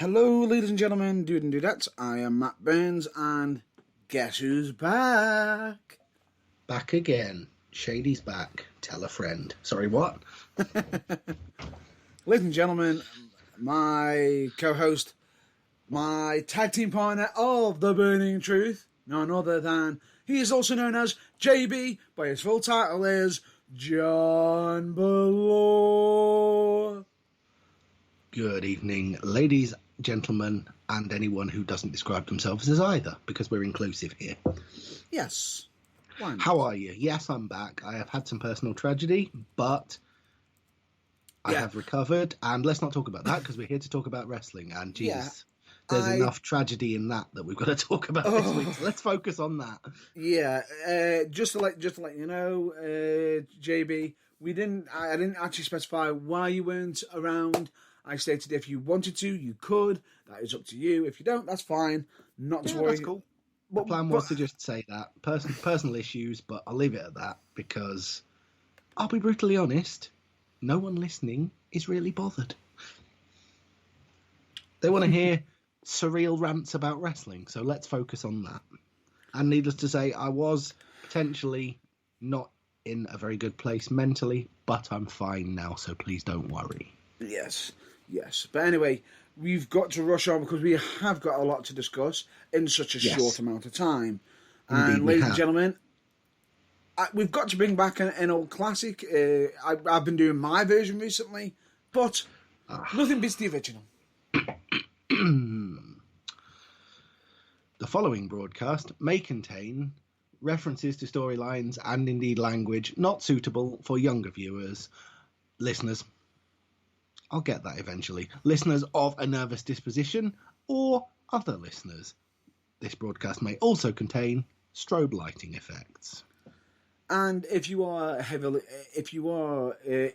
Hello, ladies and gentlemen, dude and dudettes. I am Matt Burns, and guess who's back? Back again. Shady's back. Tell a friend. Sorry, what? Ladies and gentlemen, my co-host, my tag team partner of The Burning Truth, none other than, he is also known as JB, but his full title is John Belore. Good evening, ladies, gentlemen, and anyone who doesn't describe themselves as either, because we're inclusive here. Yes. Why not? How are you? Yes, I'm back. I have had some personal tragedy, but I have recovered. And let's not talk about that, because we're here to talk about wrestling. And Jesus, there's enough tragedy in that we've got to talk about this week. So let's focus on that. Yeah, just to let you know, JB, I didn't actually specify why you weren't around. I stated if you wanted to, you could. That is up to you. If you don't, that's fine. Not to worry. That's cool. The plan was to just say that. Personal issues, but I'll leave it at that because I'll be brutally honest, no one listening is really bothered. They want to hear surreal rants about wrestling, so let's focus on that. And needless to say, I was potentially not in a very good place mentally, but I'm fine now, so please don't worry. Yes. But anyway, we've got to rush on because we have got a lot to discuss in such a short amount of time. Indeed, and ladies and gentlemen, we've got to bring back an old classic. I've been doing my version recently, but nothing beats the original. The following broadcast may contain references to storylines and indeed language not suitable for younger viewers, listeners. I'll get that eventually. Listeners of a nervous disposition or other listeners. This broadcast may also contain strobe lighting effects. And if you are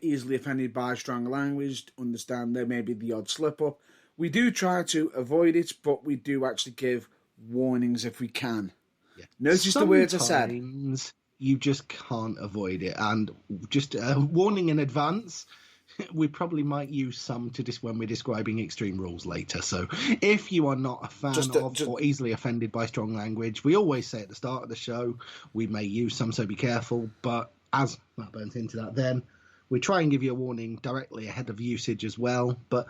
easily offended by strong language, understand there may be the odd slip up. We do try to avoid it, but we do actually give warnings if we can. Yeah. Notice the words I said. Sometimes you just can't avoid it, and just a warning in advance. We probably might use some when we're describing Extreme Rules later. So if you are not a fan or easily offended by strong language, we always say at the start of the show, we may use some, so be careful. But as Matt Burns into that then, we try and give you a warning directly ahead of usage as well. But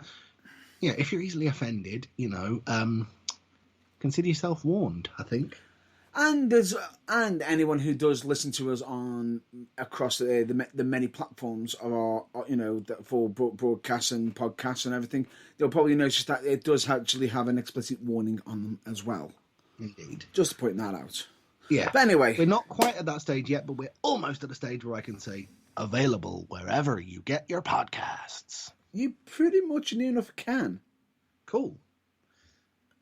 yeah, if you're easily offended, consider yourself warned, I think. And anyone who does listen to us across the many platforms of our for broadcasts and podcasts and everything, they'll probably notice that it does actually have an explicit warning on them as well. Indeed. Just to point that out. Yeah. But anyway, we're not quite at that stage yet, but we're almost at a stage where I can say available wherever you get your podcasts. You pretty much near enough can. Cool.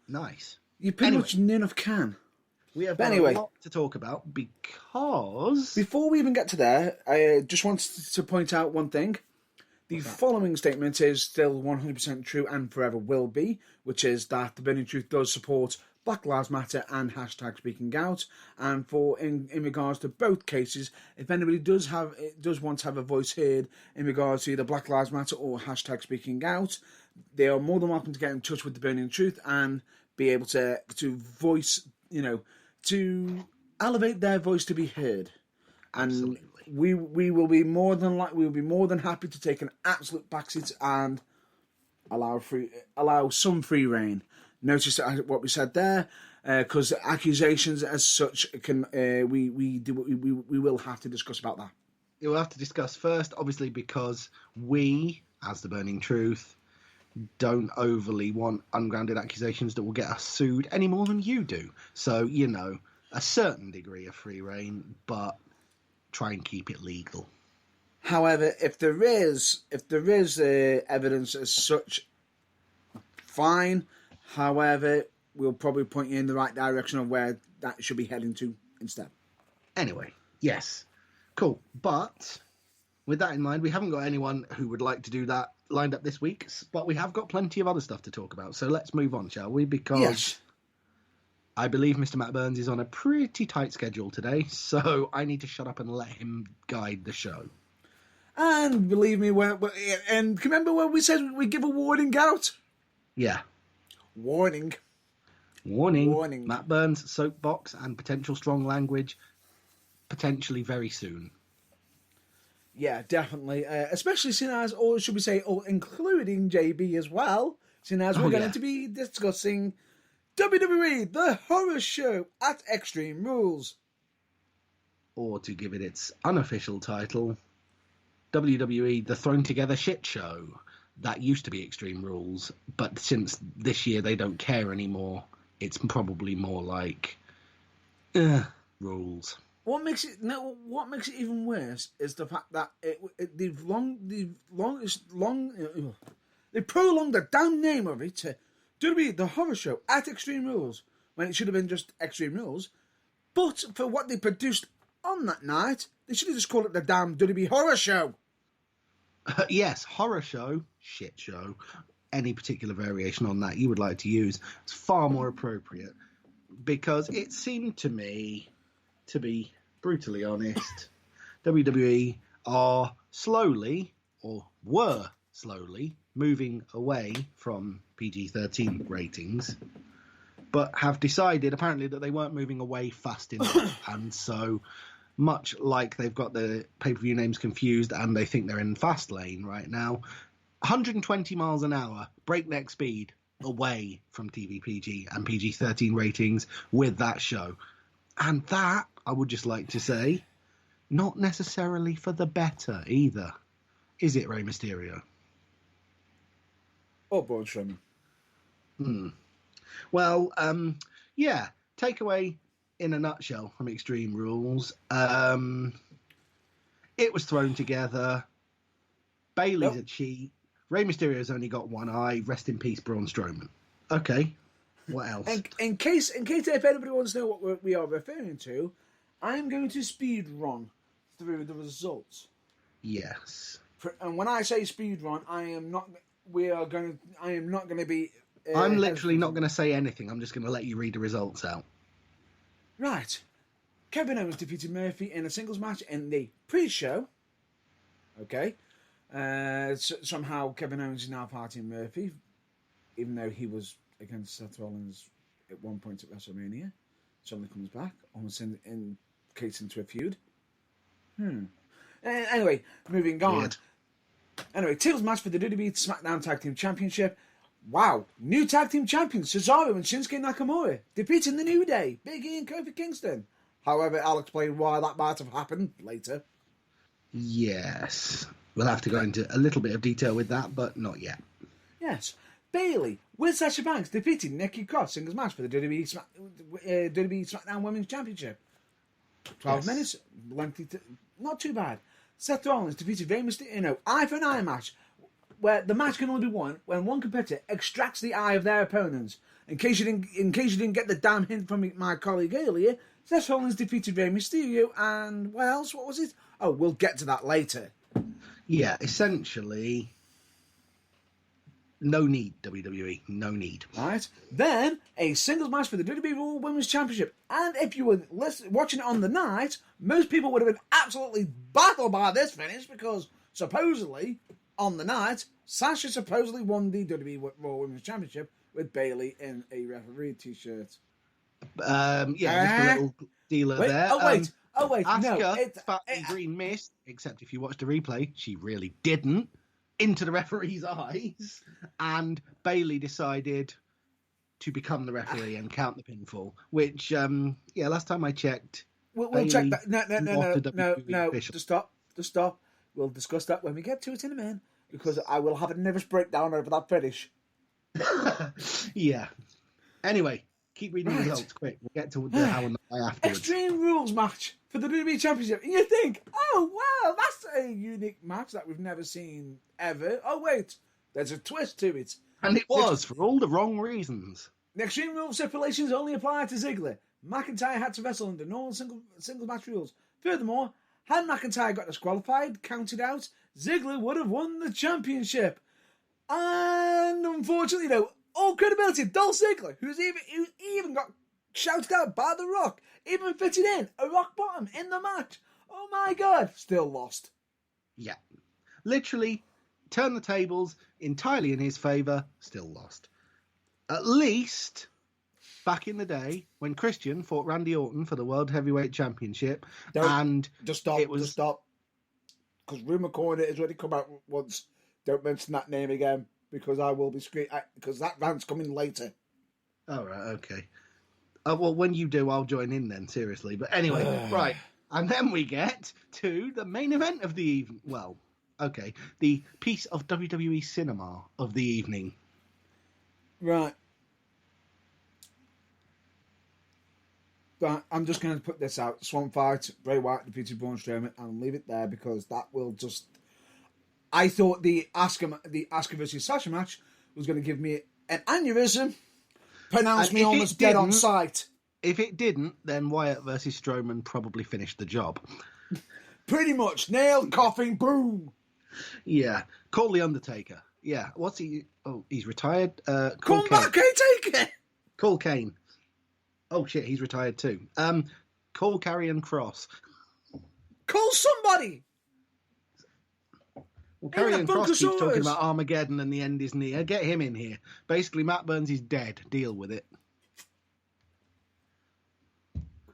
Nice. You pretty much near enough can. We have a lot to talk about because... Before we even get to there, I just wanted to point out one thing. The following statement is still 100% true and forever will be, which is that The Burning Truth does support Black Lives Matter and hashtag Speaking Out. And in regards to both cases, if anybody does want to have a voice heard in regards to either Black Lives Matter or hashtag Speaking Out, they are more than welcome to get in touch with The Burning Truth and be able to voice, to elevate their voice to be heard. And absolutely. we will be more than happy to take an absolute backseat and allow some free reign. Notice what we said there, because accusations as such can we will have to discuss about that. We'll have to discuss first, obviously, because we, as The Burning Truth, don't overly want ungrounded accusations that will get us sued any more than you do. So, a certain degree of free reign, but try and keep it legal. However, if there is evidence as such, fine. However, we'll probably point you in the right direction of where that should be heading to instead. Anyway, yes. Cool. But with that in mind, we haven't got anyone who would like to do that lined up this week, but we have got plenty of other stuff to talk about. So let's move on, shall we? Because I believe Mr. Matt Burns is on a pretty tight schedule today, so I need to shut up and let him guide the show. And believe me, and remember when we said we give a warning out? Yeah. Warning. Warning. Matt Burns, soapbox, and potential strong language, potentially very soon. Yeah, definitely. Especially seeing as, or should we say, including JB as well, seeing as we're going to be discussing WWE, the horror show at Extreme Rules. Or to give it its unofficial title, WWE, the thrown together shit show. That used to be Extreme Rules, but since this year they don't care anymore, it's probably more like rules. What makes it even worse is the fact that they've prolonged the damn name of it to WWE, the horror show at Extreme Rules, when it should have been just Extreme Rules. But for what they produced on that night, they should have just called it the damn WWE horror show. Yes, horror show, shit show, any particular variation on that you would like to use, it's far more appropriate, because it seemed to me, to be brutally honest, WWE are slowly, or were slowly, moving away from PG-13 ratings, but have decided apparently that they weren't moving away fast enough, and so much like they've got the pay-per-view names confused and they think they're in fast lane right now, 120 miles an hour, breakneck speed, away from TV PG and PG-13 ratings with that show. And that, I would just like to say, not necessarily for the better either. Is it, Rey Mysterio? Or Braun Strowman? Well, yeah, takeaway in a nutshell from Extreme Rules. It was thrown together. Bayley's a cheat. Rey Mysterio's only got one eye. Rest in peace, Braun Strowman. Okay, what else? In case if anybody wants to know what we are referring to, I am going to speed run through the results. Yes. And when I say speed run, I am not going to be. I'm literally not going to say anything. I'm just going to let you read the results out. Right. Kevin Owens defeated Murphy in a singles match in the pre-show. Okay. Somehow Kevin Owens is now partying Murphy, even though he was against Seth Rollins at one point at WrestleMania. Suddenly comes back, almost in case into a feud. Anyway, moving on. Weird. Anyway, tables match for the WWE SmackDown Tag Team Championship. Wow, new tag team champions Cesaro and Shinsuke Nakamura defeating the New Day, Big E and Kofi Kingston. However, I'll explain why that might have happened later. Yes. We'll have to go into a little bit of detail with that, but not yet. Yes. Bayley with Sasha Banks defeating Nikki Cross singles match for the WWE SmackDown Women's Championship. 12 minutes, lengthy, not too bad. Seth Rollins defeated Rey Mysterio in an eye for an eye match, where the match can only be won when one competitor extracts the eye of their opponents. In case you didn't get the damn hint from my colleague earlier, Seth Rollins defeated Rey Mysterio, and what else? What was it? Oh, we'll get to that later. Yeah, essentially, no need, WWE, no need. Right. Then, a singles match for the WWE Raw Women's Championship. And if you were watching it on the night, most people would have been absolutely baffled by this finish, because supposedly, on the night, Sasha supposedly won the WWE Raw Women's Championship with Bayley in a referee t-shirt. Just a little dealer there. Oh wait, Asuka, no. Fat and Green missed, except if you watched the replay, she really didn't, into the referee's eyes, and Bayley decided to become the referee and count the pinfall, which, last time I checked, We'll check that. No. Official. Just stop. We'll discuss that when we get to it in a minute, because I will have a nervous breakdown over that finish. Yeah. Anyway, keep reading the results quick. We'll get to the how and the why afterwards. Extreme Rules match for the WWE Championship. And you think, oh, wow, that's a unique match that we've never seen ever. Oh, wait, there's a twist to it. And it was, for all the wrong reasons. The Extreme Rules stipulations only apply to Ziggler. McIntyre had to wrestle under normal single match rules. Furthermore, had McIntyre got disqualified, counted out, Ziggler would have won the championship. And unfortunately, though, all credibility, Dolph Ziggler, who even got shouted out by The Rock, even fitted in a rock bottom in the match. Oh my God, still lost. Yeah. Literally, turn the tables entirely in his favour, still lost. At least back in the day when Christian fought Randy Orton for the World Heavyweight Championship, and just stop, it was just stop, because Rumor Corner has already come out once. Don't mention that name again, because I will be screaming, because that rant's coming later. Oh, right, okay. Well, when you do, I'll join in then, seriously. But anyway, right. And then we get to the main event of the evening. Well, okay. The piece of WWE cinema of the evening. Right. But I'm just going to put this out. Swan Fight, Bray Wyatt defeated Braun Strowman, and leave it there, because that will just... I thought the Asuka versus Sasha match was going to give me an aneurysm. Pronounce me almost dead on sight. If it didn't, then Wyatt versus Strowman probably finished the job. Pretty much. Nailed, coughing, boom. Yeah. Call the Undertaker. Yeah. What's he... Oh, he's retired. Come back, Taker! Call Kane. Oh, shit, he's retired too. Call Karrion Kross. Call somebody! Well, Karrion Kross keeps talking about Armageddon and the end is near. Get him in here. Basically, Matt Burns is dead. Deal with it.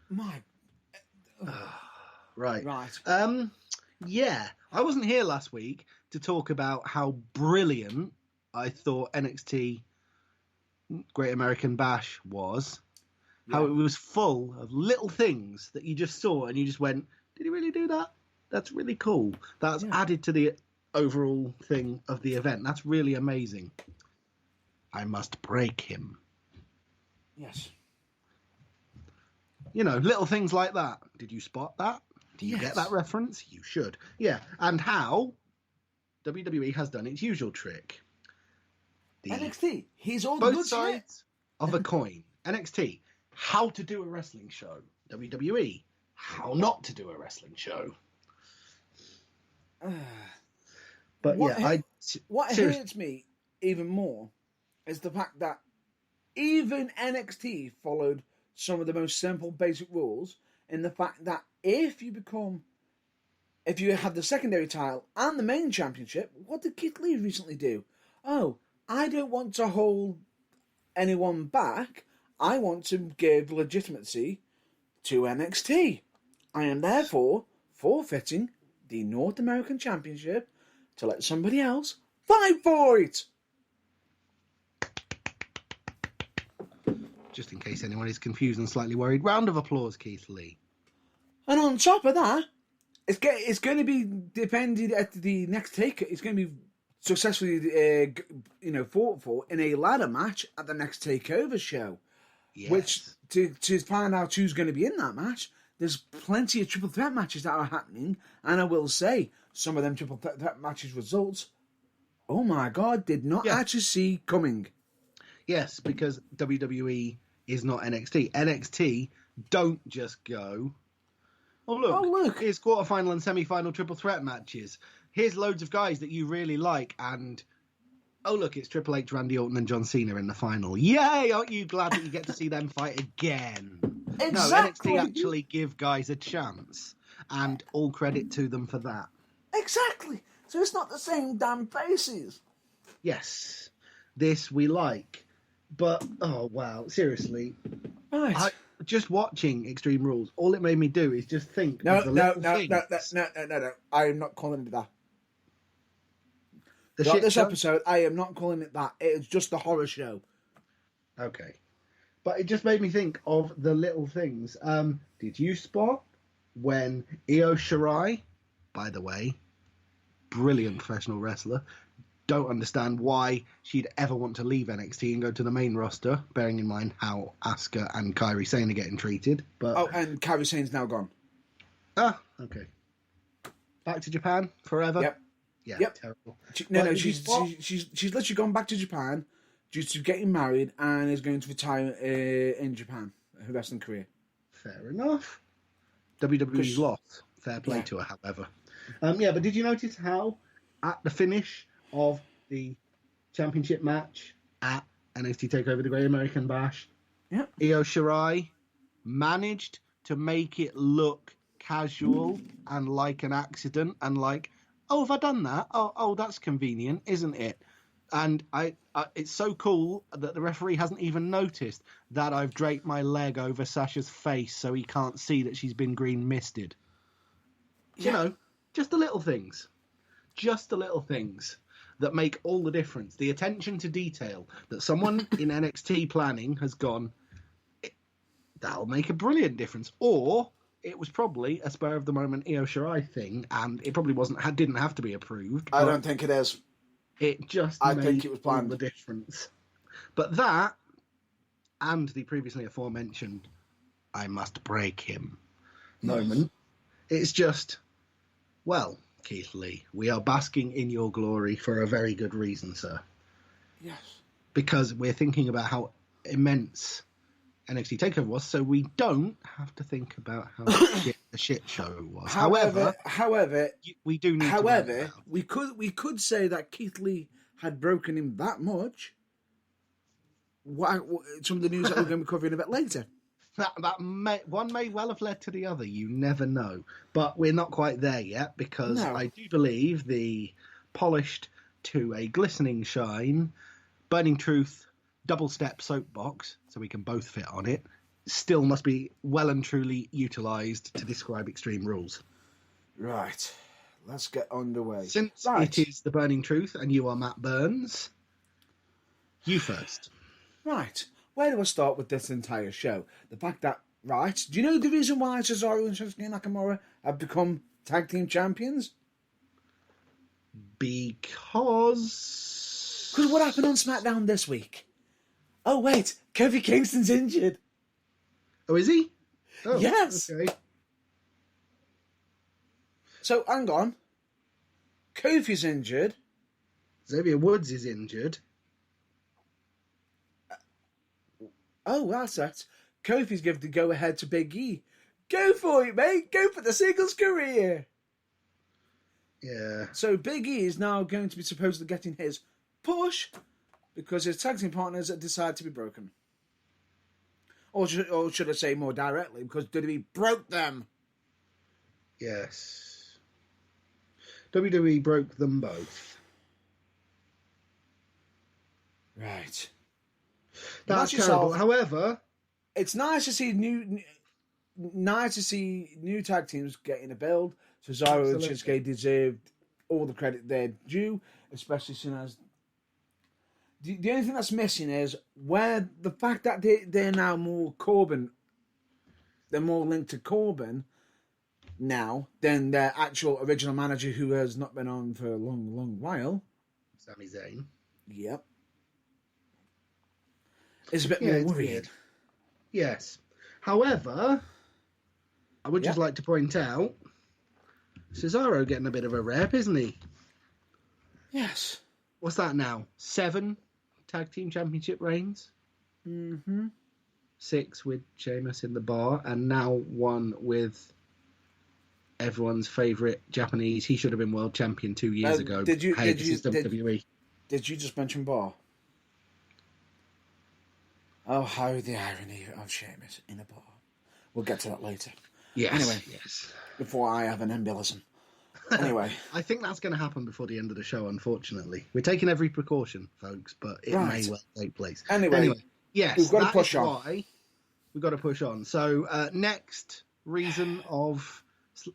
Right. Yeah. I wasn't here last week to talk about how brilliant I thought NXT Great American Bash was. Yeah. How it was full of little things that you just saw and you just went, did he really do that? That's really cool. That's added to the overall thing of the event. That's really amazing. I must break him. Yes. You know, little things like that. Did you spot that? Do you get that reference? You should. Yeah. And how WWE has done its usual trick. NXT. He's all both good sides of a coin. NXT. How to do a wrestling show. WWE. How not to do a wrestling show. But what hurts me even more is the fact that even NXT followed some of the most simple basic rules in the fact that if you have the secondary title and the main championship, what did Keith Lee recently do? Oh, I don't want to hold anyone back. I want to give legitimacy to NXT. I am therefore forfeiting the North American Championship to let somebody else fight for it. Just in case anyone is confused and slightly worried, round of applause, Keith Lee. And on top of that, it's going to be defended at the next take. It's going to be successfully, fought for in a ladder match at the next Takeover show. Yes. Which to find out who's going to be in that match, there's plenty of triple threat matches that are happening, and I will say some of them triple threat matches results. Oh my God! Did not actually see coming. Yes, because WWE is not NXT. NXT don't just go, oh look, here's quarterfinal and semi-final triple threat matches. Here's loads of guys that you really like, and oh look, it's Triple H, Randy Orton, and John Cena in the final. Yay! Aren't you glad that you get to see them fight again? Exactly. No, NXT actually give guys a chance, and all credit to them for that. Exactly. So it's not the same damn faces. Yes, this we like. But, oh, wow, seriously. Right. Just watching Extreme Rules, all it made me do is just think of the little things. No. I am not calling it that. This episode, I am not calling it that. It's just a horror show. Okay. But it just made me think of the little things. Did you spot when Io Shirai, by the way, brilliant professional wrestler, don't understand why she'd ever want to leave NXT and go to the main roster, bearing in mind how Asuka and Kairi Sane are getting treated. But and Kairi Sane's now gone. Ah, okay. Back to Japan forever? Yep. Yeah, yep. Terrible. She's literally gone back to Japan due to getting married and is going to retire in Japan, her wrestling career. Fair enough. WWE's lost. Fair play to her, however. But did you notice how at the finish of the championship match at NXT TakeOver the Great American Bash, Io Shirai managed to make it look casual and like an accident and like, oh, have I done that? Oh, that's convenient, isn't it? And it's so cool that the referee hasn't even noticed that I've draped my leg over Sasha's face so he can't see that she's been green misted. Yeah. You know, just the little things. Just the little things that make all the difference. The attention to detail that someone in NXT planning has gone, that'll make a brilliant difference. Or it was probably a spur of the moment Io Shirai thing, and it probably didn't have to be approved. I don't think it is. It just I made think it was all planned. the difference. But that, and the previously aforementioned, I must break him moment, it's just, well, Keith Lee, we are basking in your glory for a very good reason, sir. Yes. Because we're thinking about how immense NXT TakeOver was, so we don't have to think about how shit the shit show was. However, we do need to run it down. we could say that Keith Lee had broken him that much. Some of the news that we're going to be covering a bit later. One may well have led to the other. You never know. But we're not quite there yet, because I do believe the polished to a glistening shine, Burning Truth double-step soapbox, so we can both fit on it, still must be well and truly utilised to describe Extreme Rules. Right. Let's get underway. Since it is the Burning Truth and you are Matt Burns, you first. Right. Where do I start with this entire show? The fact that, do you know the reason why Cesaro and Shinsuke Nakamura have become tag team champions? Because what happened on SmackDown this week? Oh, wait, Kofi Kingston's injured. Oh, is he? Oh, yes. Okay. So, hang on. Kofi's injured. Xavier Woods is injured. Oh, that's it. Kofi's given the go-ahead to Big E. Go for it, mate. Go for the singles career. Yeah. So Big E is now going to be supposedly getting his push because his tag team partners have decided to be broken. Or should I say more directly, because WWE broke them. Yes. WWE broke them both. Right. That's terrible. However, it's nice to see new tag teams getting a build. Cesaro and Shinsuke deserved all the credit they're due, especially soon as the only thing that's missing is where the fact that they're now more Corbin, they're more linked to Corbin now than their actual original manager, who has not been on for a long while. Sami Zayn. Yep. It's a bit more worrying. Yes. However, I would just like to point out, Cesaro getting a bit of a rep, isn't he? Yes. What's that now? 7 tag team championship reigns? Mm-hmm. 6 with Sheamus in the bar, and now 1 with everyone's favourite Japanese. He should have been world champion 2 years ago. Did you WWE. Did you just mention bar? Oh, how the irony of Sheamus in a bar. We'll get to that later. Yes. Anyway, yes. Before I have an embolism. Anyway. I think that's going to happen before the end of the show, unfortunately. We're taking every precaution, folks, but it may well take place. Anyway, yes, we've got to push on. Why we've got to push on. So, next reason of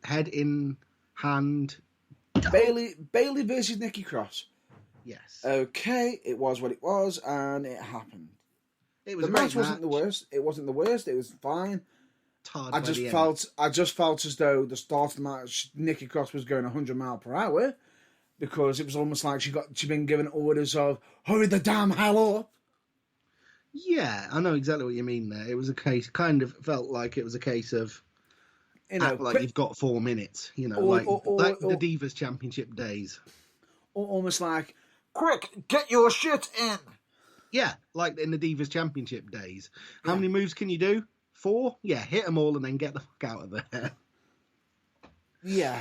head in hand. Bailey versus Nikki Cross. Yes. Okay, it was what it was, and it happened. It was the match wasn't the worst. It wasn't the worst. It was fine. I just felt as though the start of the match, Nikki Cross was going 100 miles per hour, because it was almost like she'd been given orders of hurry the damn hell up. Yeah, I know exactly what you mean there. It was a case, kind of felt like it was a case of, like you've got 4 minutes, like the Divas Championship days. Or almost like, quick, get your shit in. Yeah, like in the Divas Championship days. How many moves can you do? 4? Yeah, hit them all and then get the fuck out of there. Yeah.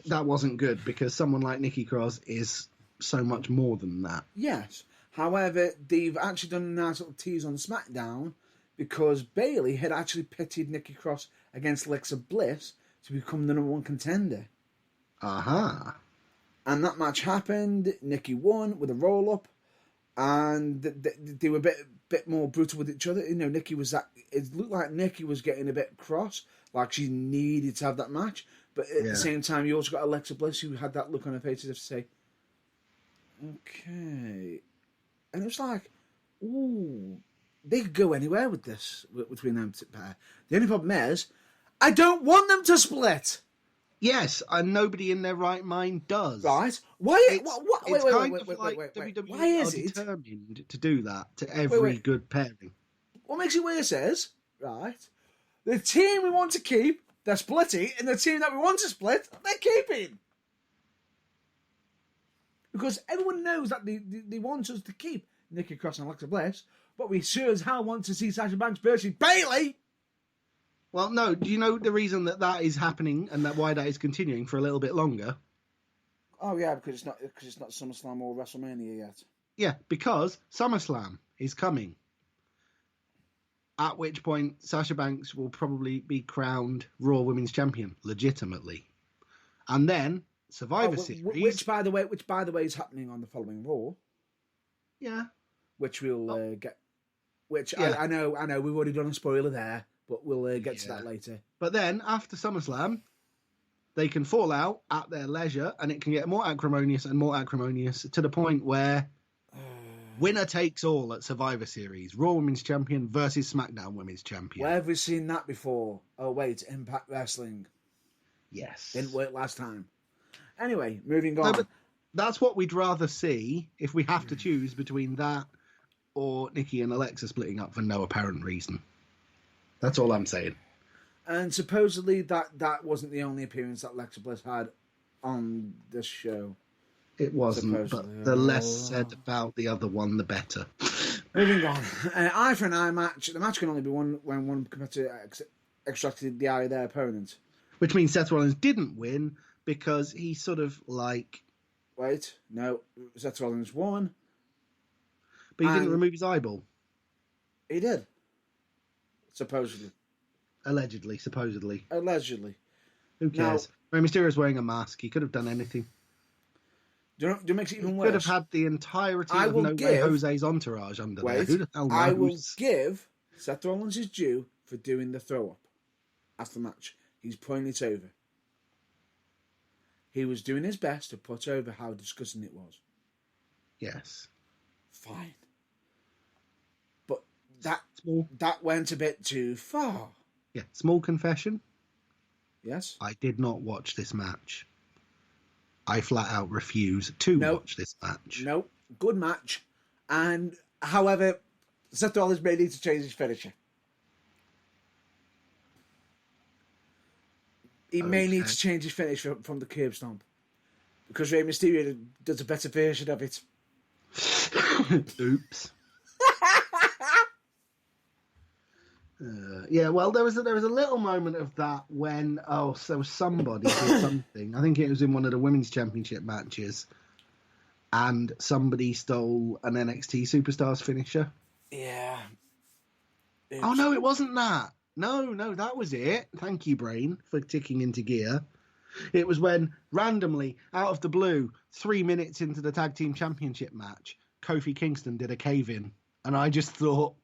That wasn't good, because someone like Nikki Cross is so much more than that. Yes. However, they've actually done a nice little tease on SmackDown, because Bayley had actually pitted Nikki Cross against Alexa Bliss to become the #1 contender. Aha. And that match happened. Nikki won with a roll-up. And they were a bit more brutal with each other. Nikki was that. It looked like Nikki was getting a bit cross, like she needed to have that match. But at the same time, you also got Alexa Bliss, who had that look on her face as if to say, "Okay," and it was like, "Ooh, they could go anywhere with this between them pair." The only problem is, I don't want them to split. Yes, and nobody in their right mind does. Right? Why? Wait. WWE Why is are it determined to do that to every good pairing? What makes it worse is, right, the team we want to keep, they're splitting, and the team that we want to split, they're keeping. Because everyone knows that they want us to keep Nikki Cross and Alexa Bliss, but we sure as hell want to see Sasha Banks versus Bayley. Well, no. Do you know the reason that is happening and why that is continuing for a little bit longer? Oh yeah, because it's not SummerSlam or WrestleMania yet. Yeah, because SummerSlam is coming. At which point Sasha Banks will probably be crowned Raw Women's Champion legitimately, and then Survivor Series, which by the way is happening on the following Raw. Yeah, which we'll get. Which I know we've already done a spoiler there. But we'll get to that later. But then, after SummerSlam, they can fall out at their leisure, and it can get more acrimonious and more acrimonious to the point where winner takes all at Survivor Series. Raw Women's Champion versus SmackDown Women's Champion. Where have we seen that before? Oh, wait, Impact Wrestling. Yes. Didn't work last time. Anyway, moving on. No, but that's what we'd rather see if we have to choose between that or Nikki and Alexa splitting up for no apparent reason. That's all I'm saying. And supposedly that wasn't the only appearance that Alexa Bliss had on this show. It wasn't, but the less said about the other one, the better. Moving on. Eye for an eye match. The match can only be won when one competitor extracted the eye of their opponent. Which means Seth Rollins didn't win because he sort of like... Wait, no. Seth Rollins won. But he didn't remove his eyeball. He did. Supposedly. Supposedly. Allegedly. Who cares? Rey Mysterio's wearing a mask. He could have done anything. Do you make it even worse? Could have had the entirety of No Way Jose's entourage under there. Who the hell knows? I will give Seth Rollins his due for doing the throw-up after the match. He's putting it over. He was doing his best to put over how disgusting it was. Yes. Fine. That went a bit too far. Yeah, small confession. Yes? I did not watch this match. I flat out refuse to watch this match. No, good match. And, however, Seth Rollins may need to change his finisher. He may need to change his finish from the curb stomp. Because Rey Mysterio does a better version of it. Oops. Yeah, well, there was a little moment of that when somebody did something. I think it was in one of the women's championship matches, and somebody stole an NXT Superstars finisher. Yeah. Oh no, it wasn't that. No, that was it. Thank you, brain, for ticking into gear. It was when randomly, out of the blue, 3 minutes into the tag team championship match, Kofi Kingston did a cave-in, and I just thought,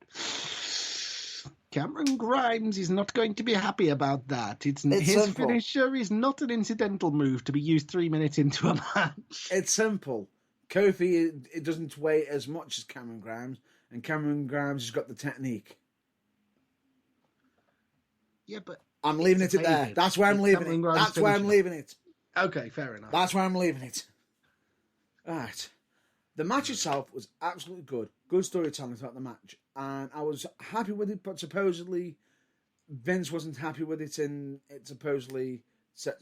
Cameron Grimes is not going to be happy about that. His simple. Finisher is not an incidental move to be used 3 minutes into a match. It's simple. Kofi, it doesn't weigh as much as Cameron Grimes, and Cameron Grimes has got the technique. Yeah, but I'm leaving it at there. That's where I'm leaving it. That's where I'm leaving it. Okay, fair enough. That's where I'm leaving it. All right. The match itself was absolutely good. Good storytelling throughout the match. And I was happy with it, but supposedly Vince wasn't happy with it, and it supposedly set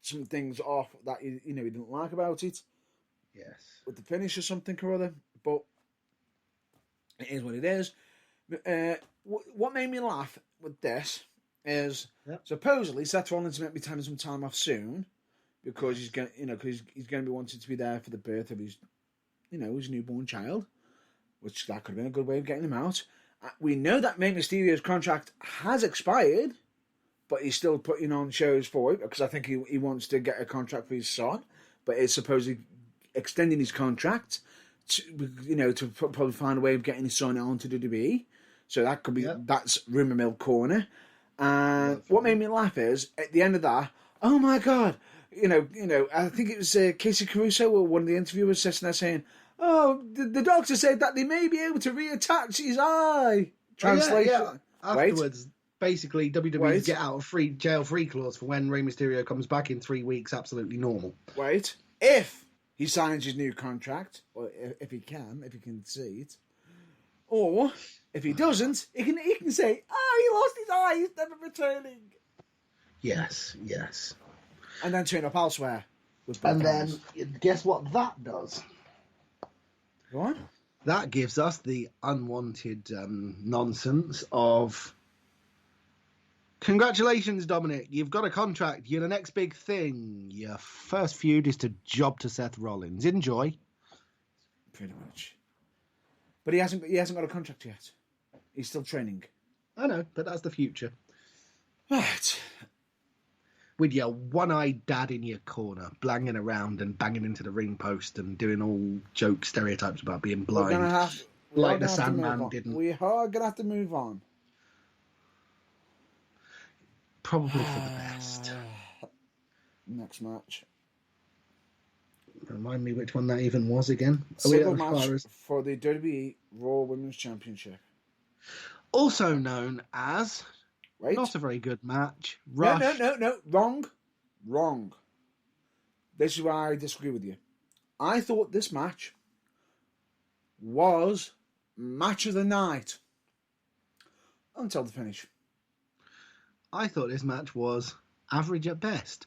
some things off that he didn't like about it. Yes. With the finish or something or other. But it is what it is. What made me laugh with this is supposedly Seth Rollins might be taking some time off soon because he's going to be wanting to be there for the birth of his newborn child, which that could have been a good way of getting him out. We know that Rey Mysterio's contract has expired, but he's still putting on shows for it because I think he wants to get a contract for his son. but is supposedly extending his contract to probably find a way of getting his son onto WWE. So that could be that's rumor mill corner. And what made me laugh is at the end of that, oh my god, I think it was Casey Caruso or one of the interviewers sitting there saying, "Oh, the doctor said that they may be able to reattach his eye." Translation. Yeah. Afterwards, basically, WWE's get out of jail free clause for when Rey Mysterio comes back in 3 weeks. Absolutely normal. Wait, if he signs his new contract, or if he can see it, or if he doesn't, he can say, "Oh, he lost his eye. He's never returning." Yes. And then turn up elsewhere. And then, guess what that does? What? That gives us the unwanted nonsense of, congratulations, Dominic, you've got a contract, you're the next big thing. Your first feud is to job to Seth Rollins. Enjoy. Pretty much. But he hasn't got a contract yet. He's still training. I know, but that's the future. Right. With your one-eyed dad in your corner, blanging around and banging into the ring post and doing all joke stereotypes about being blind, like the Sandman didn't. We are going to have to move on. Probably for the best. Next match. Remind me which one that even was again. Single match for the WWE Raw Women's Championship. Also known as... Not a very good match. No. Wrong. This is where I disagree with you. I thought this match was match of the night until the finish. I thought this match was average at best.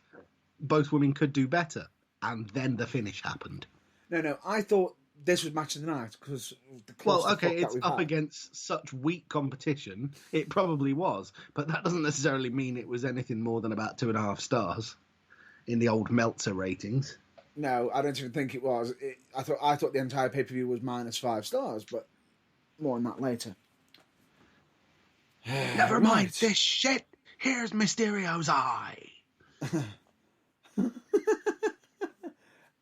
Both women could do better. And then the finish happened. No. I thought this was match of the night because it's up against such weak competition. It probably was, but that doesn't necessarily mean it was anything more than about 2.5 stars in the old Meltzer ratings. No, I don't even think it was. I thought the entire pay-per-view was -5 stars, but more on that later. Never mind this shit. Here's Mysterio's eye.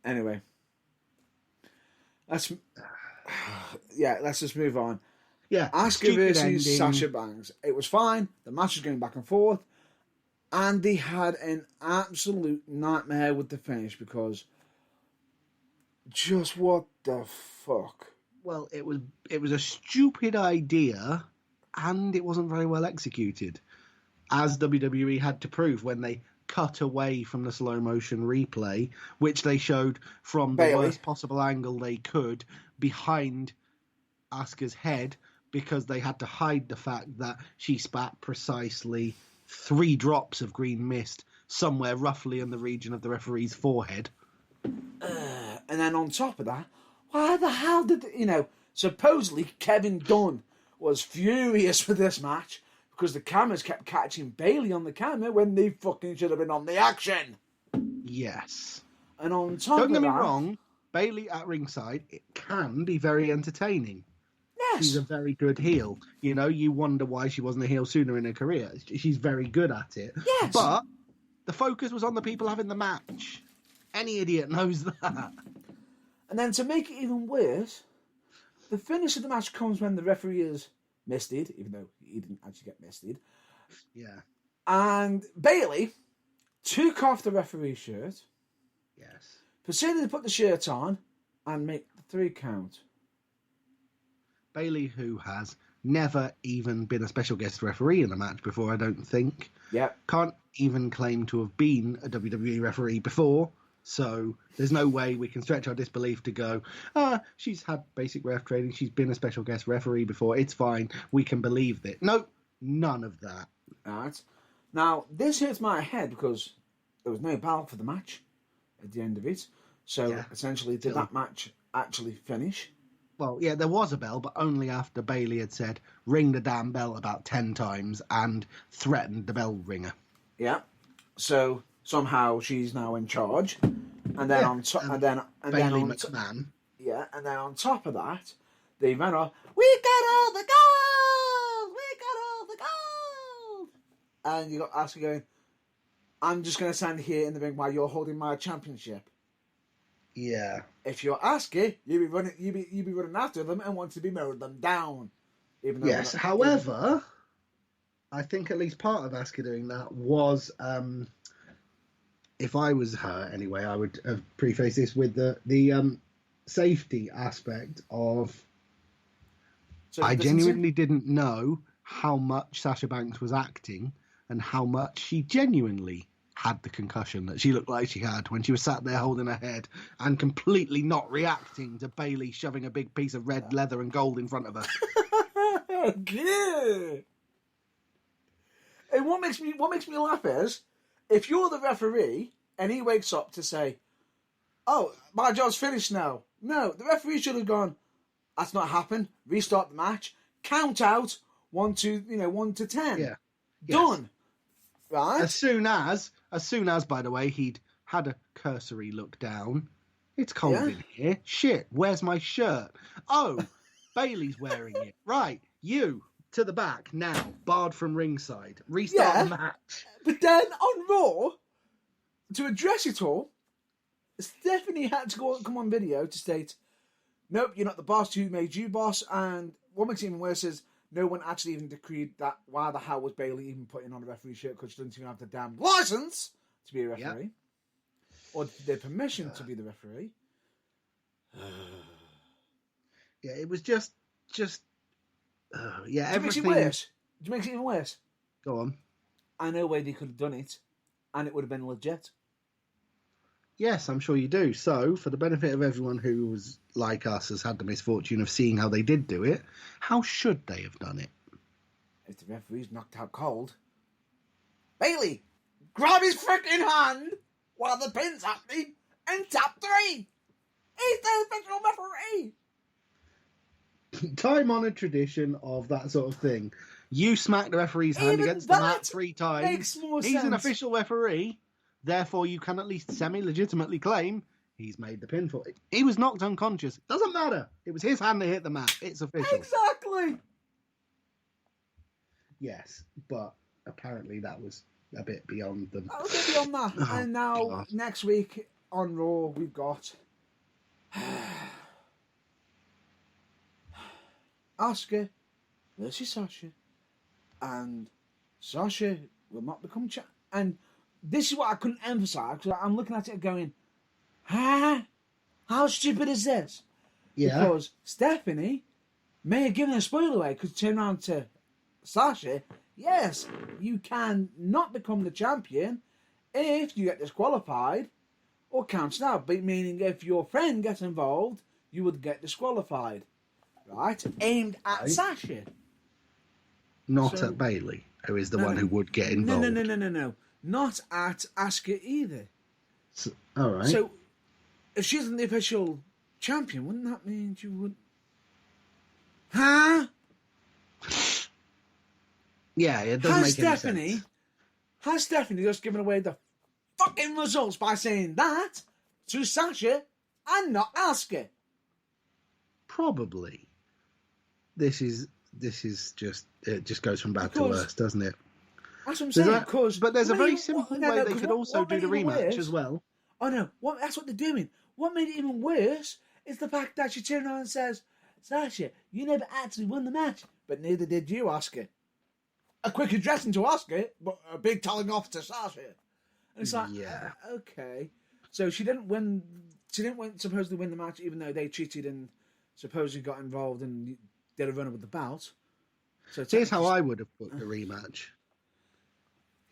Anyway. Let's just move on. Yeah, Asuka versus Sasha Banks. It was fine. The match was going back and forth, and they had an absolute nightmare with the finish because just what the fuck? Well, it was a stupid idea, and it wasn't very well executed, as WWE had to prove when they cut away from the slow motion replay, which they showed from the worst possible angle they could behind Asuka's head, because they had to hide the fact that she spat precisely 3 drops of green mist somewhere roughly in the region of the referee's forehead. And then on top of that, why the hell did supposedly Kevin Dunn was furious with this match because the cameras kept catching Bayley on the camera when they fucking should have been on the action. Yes. And on top of that... Don't get me wrong, Bayley at ringside, it can be very entertaining. Yes. She's a very good heel. You wonder why she wasn't a heel sooner in her career. She's very good at it. Yes. But the focus was on the people having the match. Any idiot knows that. And then to make it even worse, the finish of the match comes when the referee is misted, even though he didn't actually get misted. Yeah. And Bayley took off the referee's shirt. Yes. Proceeded to put the shirt on and make the 3 count. Bayley, who has never even been a special guest referee in a match before, I don't think. Yep. Can't even claim to have been a WWE referee before. So there's no way we can stretch our disbelief to go, she's had basic ref training, she's been a special guest referee before, it's fine, we can believe that. Nope, none of that. Alright. Now, this hurts my head because there was no bell for the match at the end of it. So, essentially, did that match actually finish? Well, yeah, there was a bell, but only after Bayley had said, ring the damn bell about 10 times and threatened the bell ringer. Yeah. So... somehow she's now in charge, and then on top, and then McMahon. And then on top of that, they ran off. We got all the gold. We got all the gold. And you got Asuka going, "I'm just going to stand here in the ring while you're holding my championship." Yeah. If you're Asuka, you'd be running after them and want to be mowing them down. Even though Yes. However, I think at least part of Asuka doing that was, if I was her anyway, I would have prefaced this with the safety aspect of. I genuinely didn't know how much Sasha Banks was acting and how much she genuinely had the concussion that she looked like she had when she was sat there holding her head and completely not reacting to Bayley shoving a big piece of red leather and gold in front of her. Good. And what makes me laugh is if you're the referee and he wakes up to say, "Oh, my job's finished now." No, the referee should have gone, "That's not happened. Restart the match. Count out 1 to 10. Yeah. Done." Right? As soon as, by the way, he'd had a cursory look down. It's cold in here. Shit, where's my shirt? Oh, Bailey's wearing it. Right, you, to the back, now, barred from ringside. Restart the match. But then on Raw, to address it all, Stephanie had to come on video to state, "Nope, you're not the boss. Who made you boss?" And what makes it even worse is no one actually even decreed that. Why the hell was Bayley even putting on a referee shirt? Because she doesn't even have the damn license to be a referee, or the permission to be the referee. Yeah, it was just everything. Makes it worse. It makes it even worse. Go on. I know where they could have done it, and it would have been legit. Yes, I'm sure you do. So, for the benefit of everyone who was like us, has had the misfortune of seeing how they did do it, how should they have done it? If the referee's knocked out cold, Bailey, grab his freaking hand while the pin's happening and tap 3. He's the official referee. Time-honoured tradition of that sort of thing. You smack the referee's hand against the mat 3 times. Makes more He's sense. an official referee. Therefore, you can at least semi-legitimately claim he's made the pinfall. He was knocked unconscious. Doesn't matter. It was his hand that hit the mat. It's official. Exactly. Yes, but apparently that was a bit beyond them. That was a bit beyond that. And now, next week on Raw, we've got Asuka versus Sasha. And Sasha will not become champion. And this is what I couldn't emphasise, because I'm looking at it going, huh? How stupid is this? Yeah. Because Stephanie may have given a spoiler away, because turn around to Sasha, yes, you can not become the champion if you get disqualified or counted out, meaning if your friend gets involved, you would get disqualified. Right? Aimed at Sasha. Not at Bayley, who is the one who would get involved. No. Not at Asuka either. So, all right. So, if she isn't the official champion, wouldn't that mean you would... Huh? Yeah, it doesn't make any sense. Has Stephanie just given away the fucking results by saying that to Sasha and not Asuka? Probably. This is just, it just goes from bad to worse, doesn't it? That's what I'm saying. But there's a very simple way they could also do the rematch as well. Oh no, that's what they're doing. What made it even worse is the fact that she turned around and says, "Sasha, you never actually won the match, but neither did you, Asuka." A quick addressing to Asuka, but a big telling off to Sasha. And it's like, okay. So she didn't win. She didn't supposedly win the match, even though they cheated and supposedly got involved and did a run with the belt. So here's how I would have booked the rematch.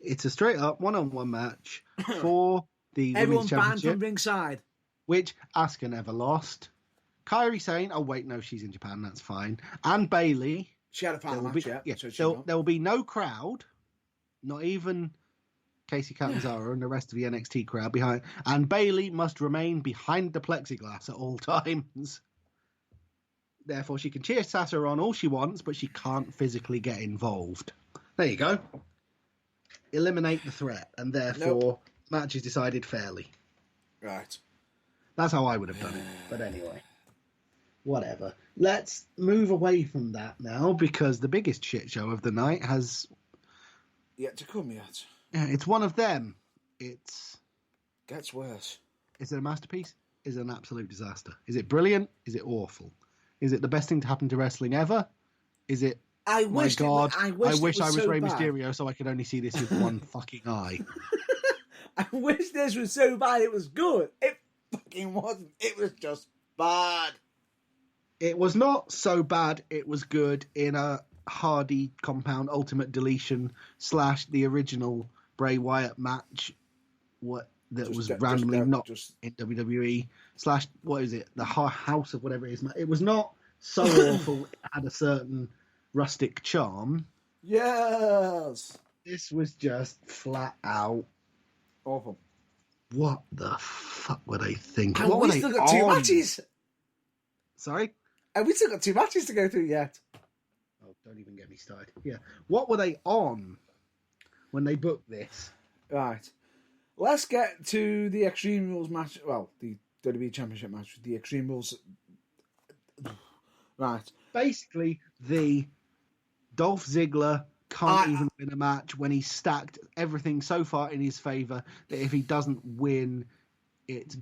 It's a straight up one-on-one match for the everyone Women's Championship. banned from ringside. Which Asuka never lost. Kairi saying, "Oh wait, no, she's in Japan, that's fine." And Bayley. She had a final match, there will be no crowd, not even Casey Catanzaro and the rest of the NXT crowd behind. And Bayley must remain behind the plexiglass at all times. Therefore, she can cheer Sasha on all she wants, but she can't physically get involved. There you go. Eliminate the threat, and therefore match is decided fairly. Right. That's how I would have done it. But anyway, whatever. Let's move away from that now, because the biggest shit show of the night has yet to come yet. Yeah, it's one of them. Gets worse. Is it a masterpiece? is an absolute disaster. Is it brilliant? Is it awful? Is it the best thing to happen to wrestling ever? Is it? I My God! I wish I was so Rey bad. Mysterio so I could only see this with one fucking eye. I wish this was so bad it was good. It fucking wasn't. It was just bad. It was not so bad. It was good in a Hardy Compound Ultimate Deletion / the original Bray Wyatt match. That was randomly not in WWE / what is it? The House of whatever it is. It was not so awful. It had a certain rustic charm. Yes. This was just flat out awful. What the fuck were they thinking? And what we were they still got 2 matches. Sorry? And we still got 2 matches to go through yet. Oh, don't even get me started. Yeah. What were they on when they booked this? Right. Let's get to the Extreme Rules match. Well, the WWE Championship match with the Extreme Rules. Right. Basically, the Dolph Ziggler can't even win a match when he's stacked everything so far in his favour that if he doesn't win, it's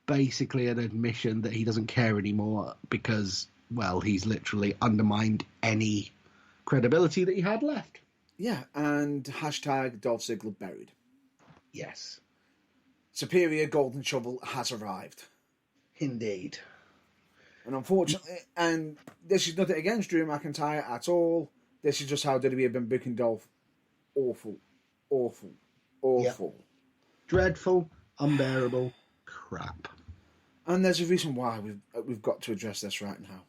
basically an admission that he doesn't care anymore because, well, he's literally undermined any credibility that he had left. Yeah, and hashtag Dolph Ziggler buried. Yes. Superior Golden Shovel has arrived. Indeed. And unfortunately, and this is nothing against Drew McIntyre at all. This is just how WWE have been booking Dolph. Awful. Awful. Awful. Yep. Dreadful. Unbearable. Crap. And there's a reason why we've got to address this right now.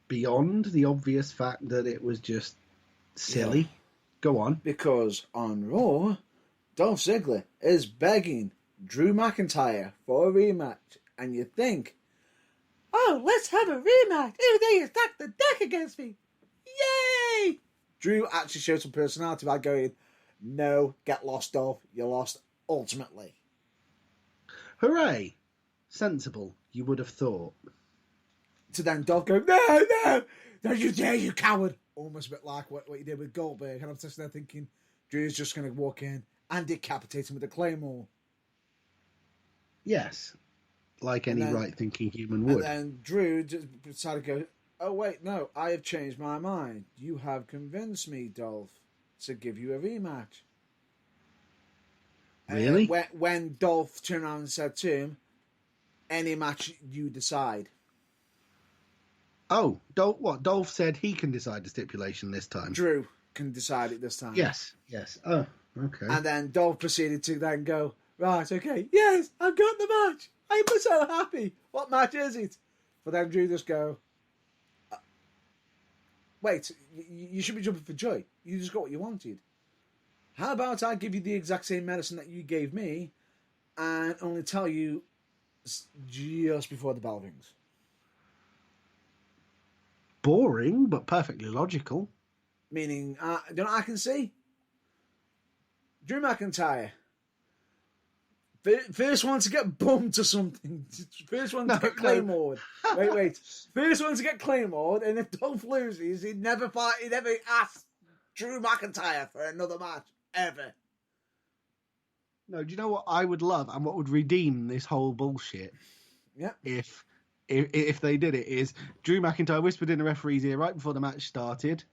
Beyond the obvious fact that it was just silly. Yeah. Go on. Because on Raw, Dolph Ziggler is begging Drew McIntyre for a rematch. And you think, oh, let's have a rematch. Oh, they stacked the deck against me. Yay! Drew actually showed some personality by going, no, get lost, Dolph. You're lost ultimately. Hooray! Sensible, you would have thought. To then Dolph go, no, don't you dare, you coward. Almost a bit like what you did with Goldberg. And I'm just there thinking, Drew's just going to walk in and decapitate him with a claymore. Yes, like any right-thinking human would. And then Drew just decided to go, oh, wait, no, I have changed my mind. You have convinced me, Dolph, to give you a rematch. Really? When Dolph turned around and said to him, any match you decide. Oh, Dolph said he can decide the stipulation this time. Drew can decide it this time. Yes. Oh, okay. And then Dolph proceeded to then go, right, okay, yes, I've got the match. I'm so happy. What match is it? But then Drew just go, wait, you should be jumping for joy. You just got what you wanted. How about I give you the exact same medicine that you gave me and only tell you just before the bell rings? Boring, but perfectly logical. Meaning, you know what I can see? Drew McIntyre. First one to get bumped to something. First one to get Claymored. Wait. First one to get Claymored, and if Dolph loses, he'd never ask Drew McIntyre for another match. Ever. No, do you know what I would love and what would redeem this whole bullshit? Yeah. If they did it is Drew McIntyre whispered in the referee's ear right before the match started,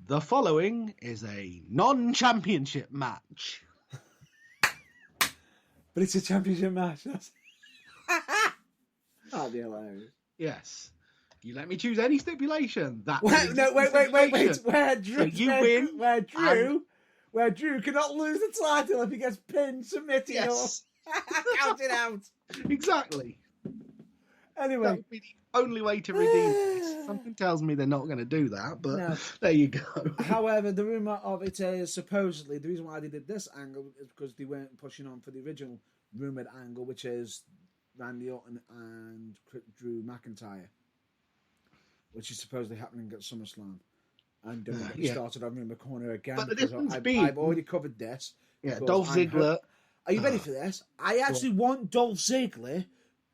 the following is a non-championship match. But it's a championship match. That'd be hilarious. Yes. You let me choose any stipulation. Wait. Where Drew cannot lose the title if he gets pinned, submitted, or counted out. Exactly. Anyway. That would be the only way to redeem this. Something tells me they're not going to do that, but no. There you go. However, the rumour of it is supposedly, the reason why they did this angle is because they weren't pushing on for the original rumoured angle, which is Randy Orton and Drew McIntyre, which is supposedly happening at SummerSlam. And don't get me started on Rumour Corner again, but because I've already covered this. Yeah, Dolph Ziggler. Are you ready for this? I actually want Dolph Ziggler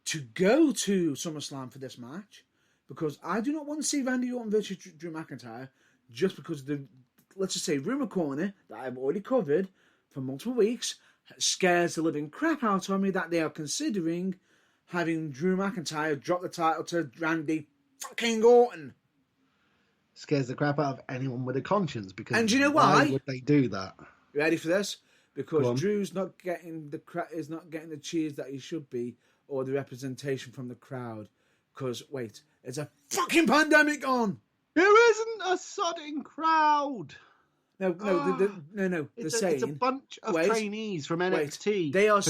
to go to SummerSlam for this match, because I do not want to see Randy Orton versus Drew McIntyre just because of the, let's just say, Rumour Corner that I've already covered for multiple weeks scares the living crap out of me that they are considering having Drew McIntyre drop the title to Randy fucking Orton. Scares the crap out of anyone with a conscience, because And do you know why? would they do that? You ready for this? Because Drew's not getting the cheers that he should be, or the representation from the crowd. Because wait, there's a fucking pandemic on. There isn't a sodding crowd. No. It's a bunch of trainees from NXT. They are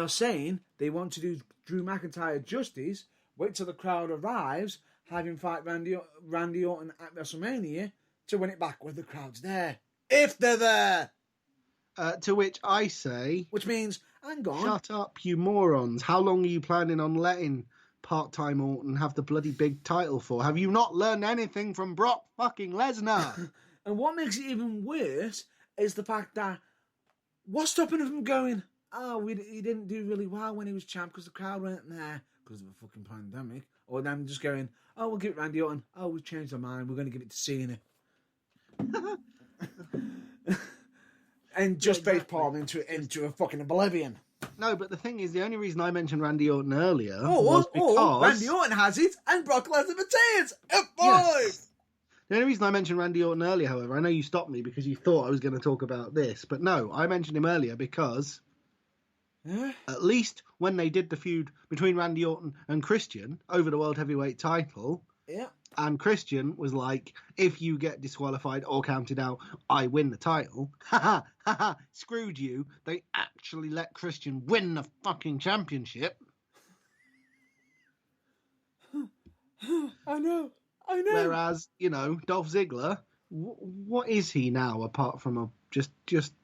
saying they want to do Drew McIntyre justice. Wait till the crowd arrives, have him fight Randy Orton at WrestleMania to win it back when the crowd's there, if they're there. To which I say, which means, hang on, shut up, you morons! How long are you planning on letting part-time Orton have the bloody big title for? Have you not learned anything from Brock fucking Lesnar? And what makes it even worse is the fact that what's stopping him from going, he didn't do really well when he was champ because the crowd weren't there because of a fucking pandemic. Or them just going, we'll give it Randy Orton. We've changed our mind. We're going to give it to Cena. And just facepalm into a fucking oblivion. No, but the thing is, the only reason I mentioned Randy Orton earlier was because... Randy Orton has it, and Brock Lesnar retains. F5! Yes. The only reason I mentioned Randy Orton earlier, however, I know you stopped me because you thought I was going to talk about this, but no, I mentioned him earlier because at least when they did the feud between Randy Orton and Christian over the World Heavyweight title, and Christian was like, if you get disqualified or counted out, I win the title. Ha ha, screwed you. They actually let Christian win the fucking championship. I know. Whereas, Dolph Ziggler, what is he now apart from just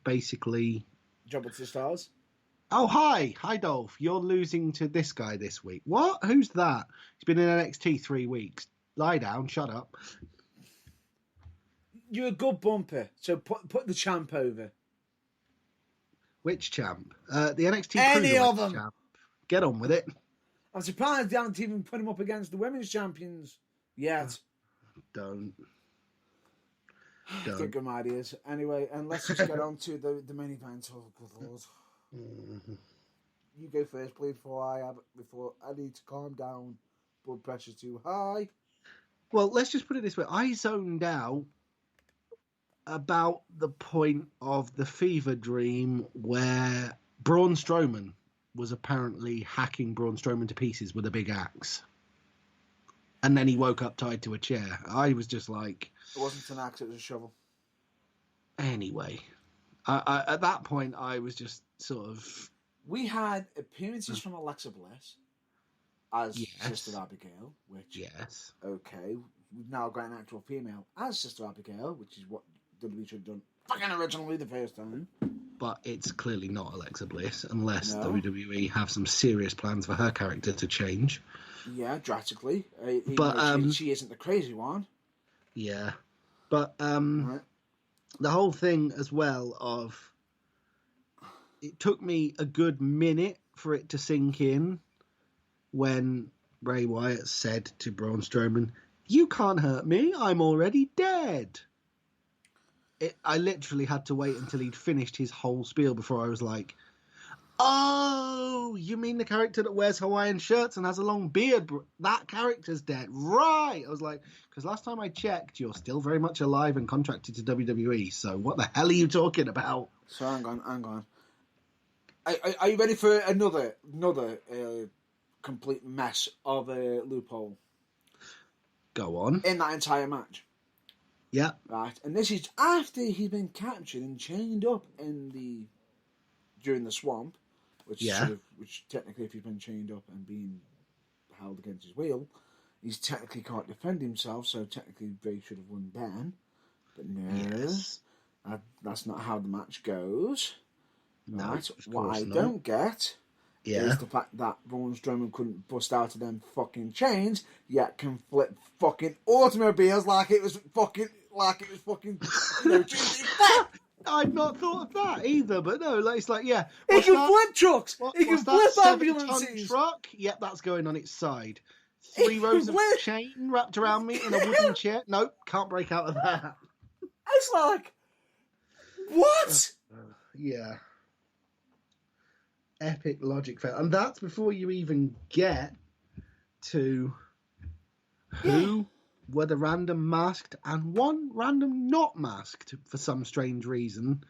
basically... Jump to the stars. Oh, hi, Dolph. You're losing to this guy this week. What? Who's that? He's been in NXT 3 weeks. Lie down, shut up. You're a good bumper, so put the champ over. Which champ? The NXT Any of them. Champ. Get on with it. I'm surprised they haven't even put him up against the women's champions yet. Don't. Get good ideas. Anyway, and let's just get on to the main event. Oh, good lord. Mm-hmm. You go first, please, before I need to calm down. Blood pressure's too high. Well, let's just put it this way. I zoned out about the point of the fever dream where Braun Strowman was apparently hacking Braun Strowman to pieces with a big axe. And then he woke up tied to a chair. I was just like... It wasn't an axe, it was a shovel. Anyway, at that point, I was just sort of... We had appearances from Alexa Bliss as Sister Abigail, which... Yes. Okay, we've now got an actual female as Sister Abigail, which is what WWE should have done fucking originally the first time. But it's clearly not Alexa Bliss, unless WWE have some serious plans for her character to change. Yeah, drastically. But she isn't the crazy one. Yeah. But right. The whole thing as well of... It took me a good minute for it to sink in when Bray Wyatt said to Braun Strowman, "You can't hurt me, I'm already dead." I literally had to wait until he'd finished his whole spiel before I was like, "Oh, you mean the character that wears Hawaiian shirts and has a long beard? That character's dead." Right. I was like, because last time I checked, you're still very much alive and contracted to WWE, so what the hell are you talking about? So hang on. Are you ready for another complete mess of a loophole? Go on. In that entire match. Yeah. Right, and this is after he's been captured and chained up during the swamp, which technically, if he's been chained up and being held against his will, he's technically can't defend himself. So technically, Bray should have won then, but no, that's not how the match goes. No, right. What I don't get is the fact that Braun Strowman couldn't bust out of them fucking chains, yet can flip fucking automobiles like it was fucking Tuesday. I'd not thought of that either, but no, it's like, yeah. He can flip trucks. He can flip 7-ton ambulances. Truck? Yep, that's going on its side. 3 rows of chain wrapped around me in a wooden chair. Nope, can't break out of that. It's like, what? Yeah. epic logic fail. And that's before you even get to who were the random masked and one random not masked for some strange reason.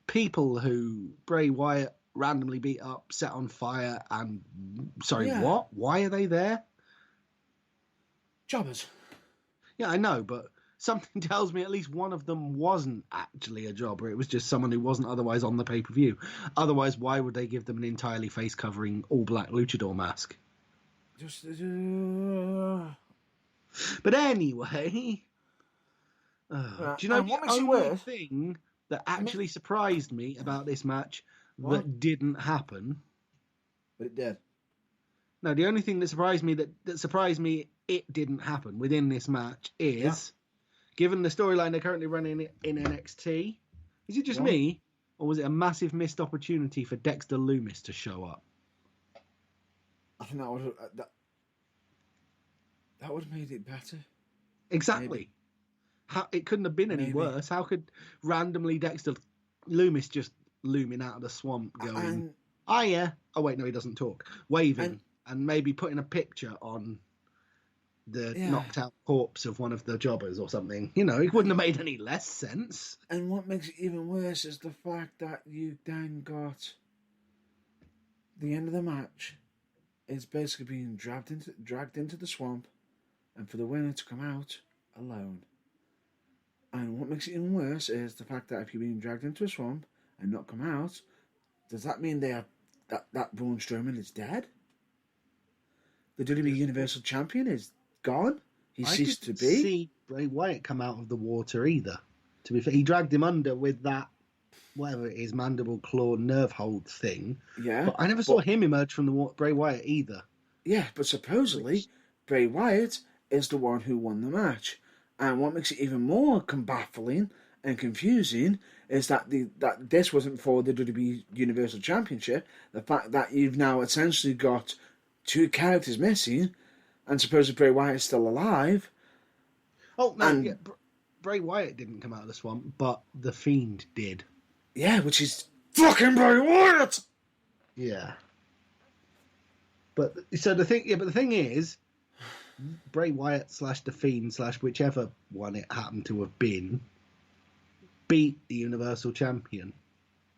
People who Bray Wyatt randomly beat up, set on fire, and... Sorry, what? Why are they there? Jobbers. Yeah, I know, but something tells me at least one of them wasn't actually a jobber. It was just someone who wasn't otherwise on the pay-per-view. Otherwise, why would they give them an entirely face-covering all-black luchador mask? Just... But anyway... do you know what the makes it only worse? thing that actually surprised me about this match that didn't happen? But it did. No, the only thing that surprised me it didn't happen within this match is, given the storyline they're currently running in NXT, is it just me, or was it a massive missed opportunity for Dexter Lumis to show up? I think that would have made it better. Exactly. It couldn't have been any worse. How could randomly Dexter Lumis just looming out of the swamp going, oh yeah, oh wait, no, he doesn't talk, waving, and maybe putting a picture on the knocked out corpse of one of the jobbers or something. You know, it wouldn't have made any less sense. And what makes it even worse is the fact that you then got the end of the match is basically being dragged into the swamp, and for the winner to come out alone. And what makes it even worse is the fact that if you're being dragged into a swamp and not come out, does that mean that Braun Strowman is dead? The WWE Universal Champion is gone? He ceased to be? I didn't see Bray Wyatt come out of the water either. To be fair, he dragged him under with that, whatever it is, mandible claw nerve hold thing. Yeah. But I never saw him emerge from the Bray Wyatt either. Yeah, but supposedly Bray Wyatt is the one who won the match. And what makes it even more baffling and confusing is that that this wasn't for the WWE Universal Championship. The fact that you've now essentially got two characters missing, and supposedly Bray Wyatt is still alive. Oh no, Bray Wyatt didn't come out of the swamp, but the Fiend did. Yeah, which is fucking Bray Wyatt. Yeah. But the thing is, Bray Wyatt / the Fiend / whichever one it happened to have been beat the Universal Champion.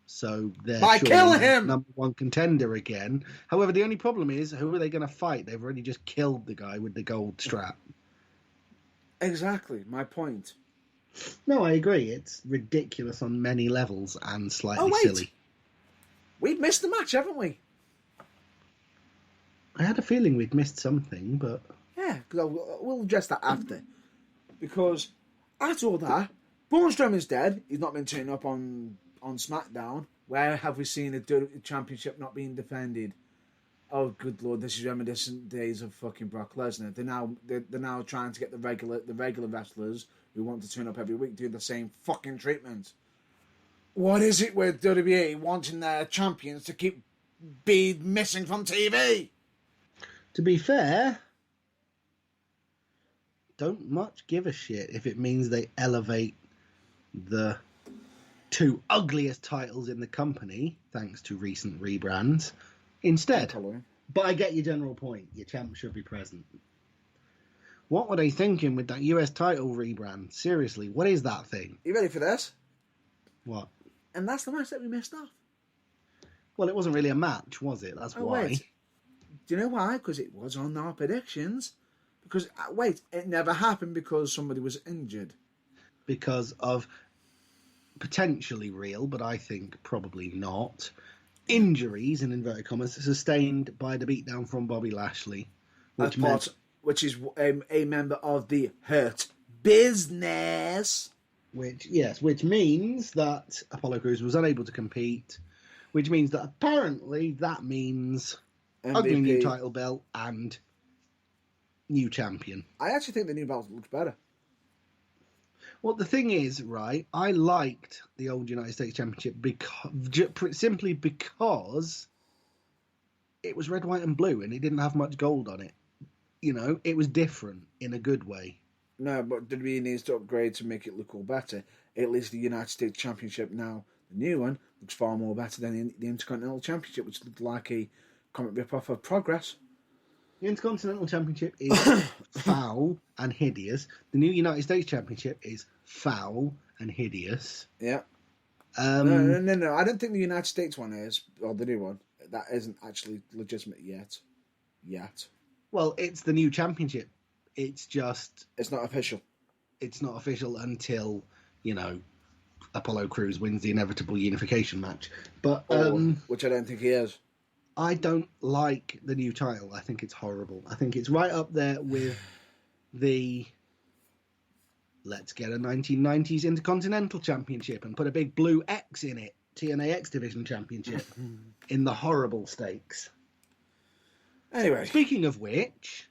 So they're number one contender again. However, the only problem is, who are they going to fight? They've already just killed the guy with the gold strap. Exactly, my point. No, I agree. It's ridiculous on many levels and slightly silly. We've missed the match, haven't we? I had a feeling we'd missed something, but... Yeah, because we'll address that after. Because after all that, Braun Strowman's dead. He's not been turning up on SmackDown. Where have we seen the championship not being defended? Oh, good lord! This is reminiscent days of fucking Brock Lesnar. They're now trying to get the regular wrestlers who want to turn up every week do the same fucking treatment. What is it with WWE wanting their champions to keep being missing from TV? To be fair, don't much give a shit if it means they elevate the two ugliest titles in the company, thanks to recent rebrands, instead. But I get your general point. Your champ should be present. What were they thinking with that US title rebrand? Seriously, what is that thing? You ready for this? What? And that's the match that we missed off. Well, it wasn't really a match, was it? That's why. Wait. Do you know why? Because it was on our predictions. Because, it never happened because somebody was injured. Because of potentially real, but I think probably not, injuries, in inverted commas, sustained by the beatdown from Bobby Lashley. Which is a member of the Hurt Business. Which means that Apollo Crews was unable to compete, which means that apparently that means MVP. Ugly new title belt and new champion. I actually think the new belt looks better. Well, the thing is, right, I liked the old United States Championship simply because it was red, white and blue and it didn't have much gold on it. You know, it was different in a good way. No, but WWE needs to upgrade to make it look all better. At least the United States Championship now, The new one looks far more better than the Intercontinental Championship, which looked like a comic rip-off of Progress. The Intercontinental Championship is foul and hideous. The new United States Championship is foul and hideous. Yeah. No. I don't think the United States one is, or the new one. That isn't actually legitimate yet. Well, it's the new championship. It's just... It's not official. It's not official until, Apollo Crews wins the inevitable unification match. But which I don't think he is. I don't like the new title. I think it's horrible. I think it's right up there with the let's get a 1990s Intercontinental Championship and put a big blue X in it, TNA X Division Championship, in the horrible stakes. Anyway. Speaking of which,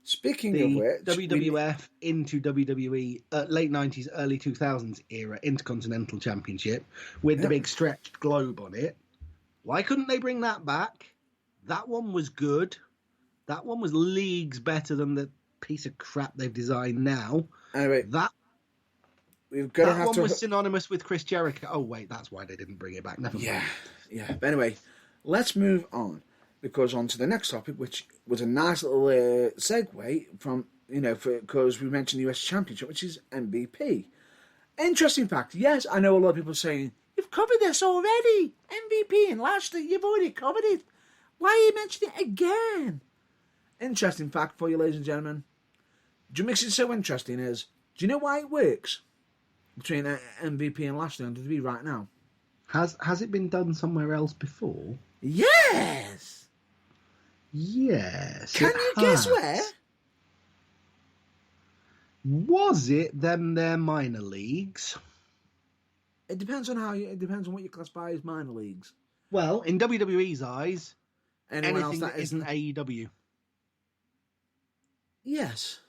WWF into WWE late 90s, early 2000s era Intercontinental Championship with the big stretched globe on it. Why couldn't they bring that back? That one was good. That one was leagues better than the piece of crap they've designed now. Anyway, that one was synonymous with Chris Jericho. Oh, wait, that's why they didn't bring it back. Never mind. Yeah. But anyway, let's move on. Because on to the next topic, which was a nice little segue from, because we mentioned the US Championship, which is MVP. Interesting fact, yes, I know a lot of people are saying, you've covered this already. MVP and Lashley, you've already covered it. Why are you mentioning it again? Interesting fact for you, ladies and gentlemen. What makes it so interesting is, do you know why it works between MVP and Lashley on WWE right now? Has it been done somewhere else before? Yes! Yes. Can you guess where? Was it them their minor leagues? It depends on what you classify as minor leagues. Well, in WWE's eyes, anything that isn't AEW. Yes.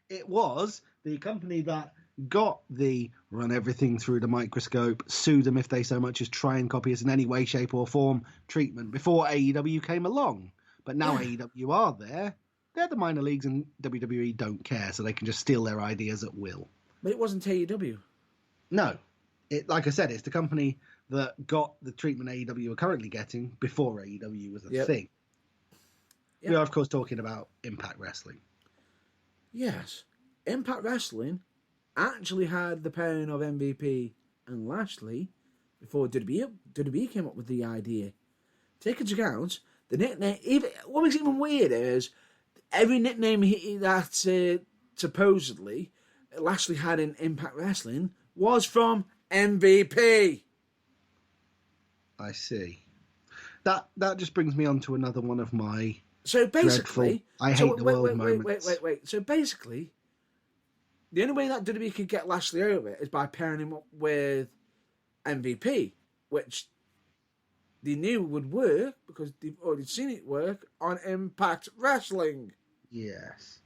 It was the company that got the run everything through the microscope, sue them if they so much as try and copy us in any way, shape or form treatment before AEW came along. But now AEW are there. They're the minor leagues and WWE don't care, so they can just steal their ideas at will. But it wasn't AEW. No. Like I said, it's the company that got the treatment AEW are currently getting before AEW was a thing. Yep. We are, of course, talking about Impact Wrestling. Yes. Impact Wrestling actually had the pairing of MVP and Lashley before WWE came up with the idea. Take into account, the nickname... what makes it even weirder is every nickname that supposedly Lashley had in Impact Wrestling was from MVP. I see. That just brings me on to another one of my dreadful I hate the world moments. Wait. So basically, the only way that WWE could get Lashley over is by pairing him up with MVP, which they knew would work because they've already seen it work on Impact Wrestling. Yes.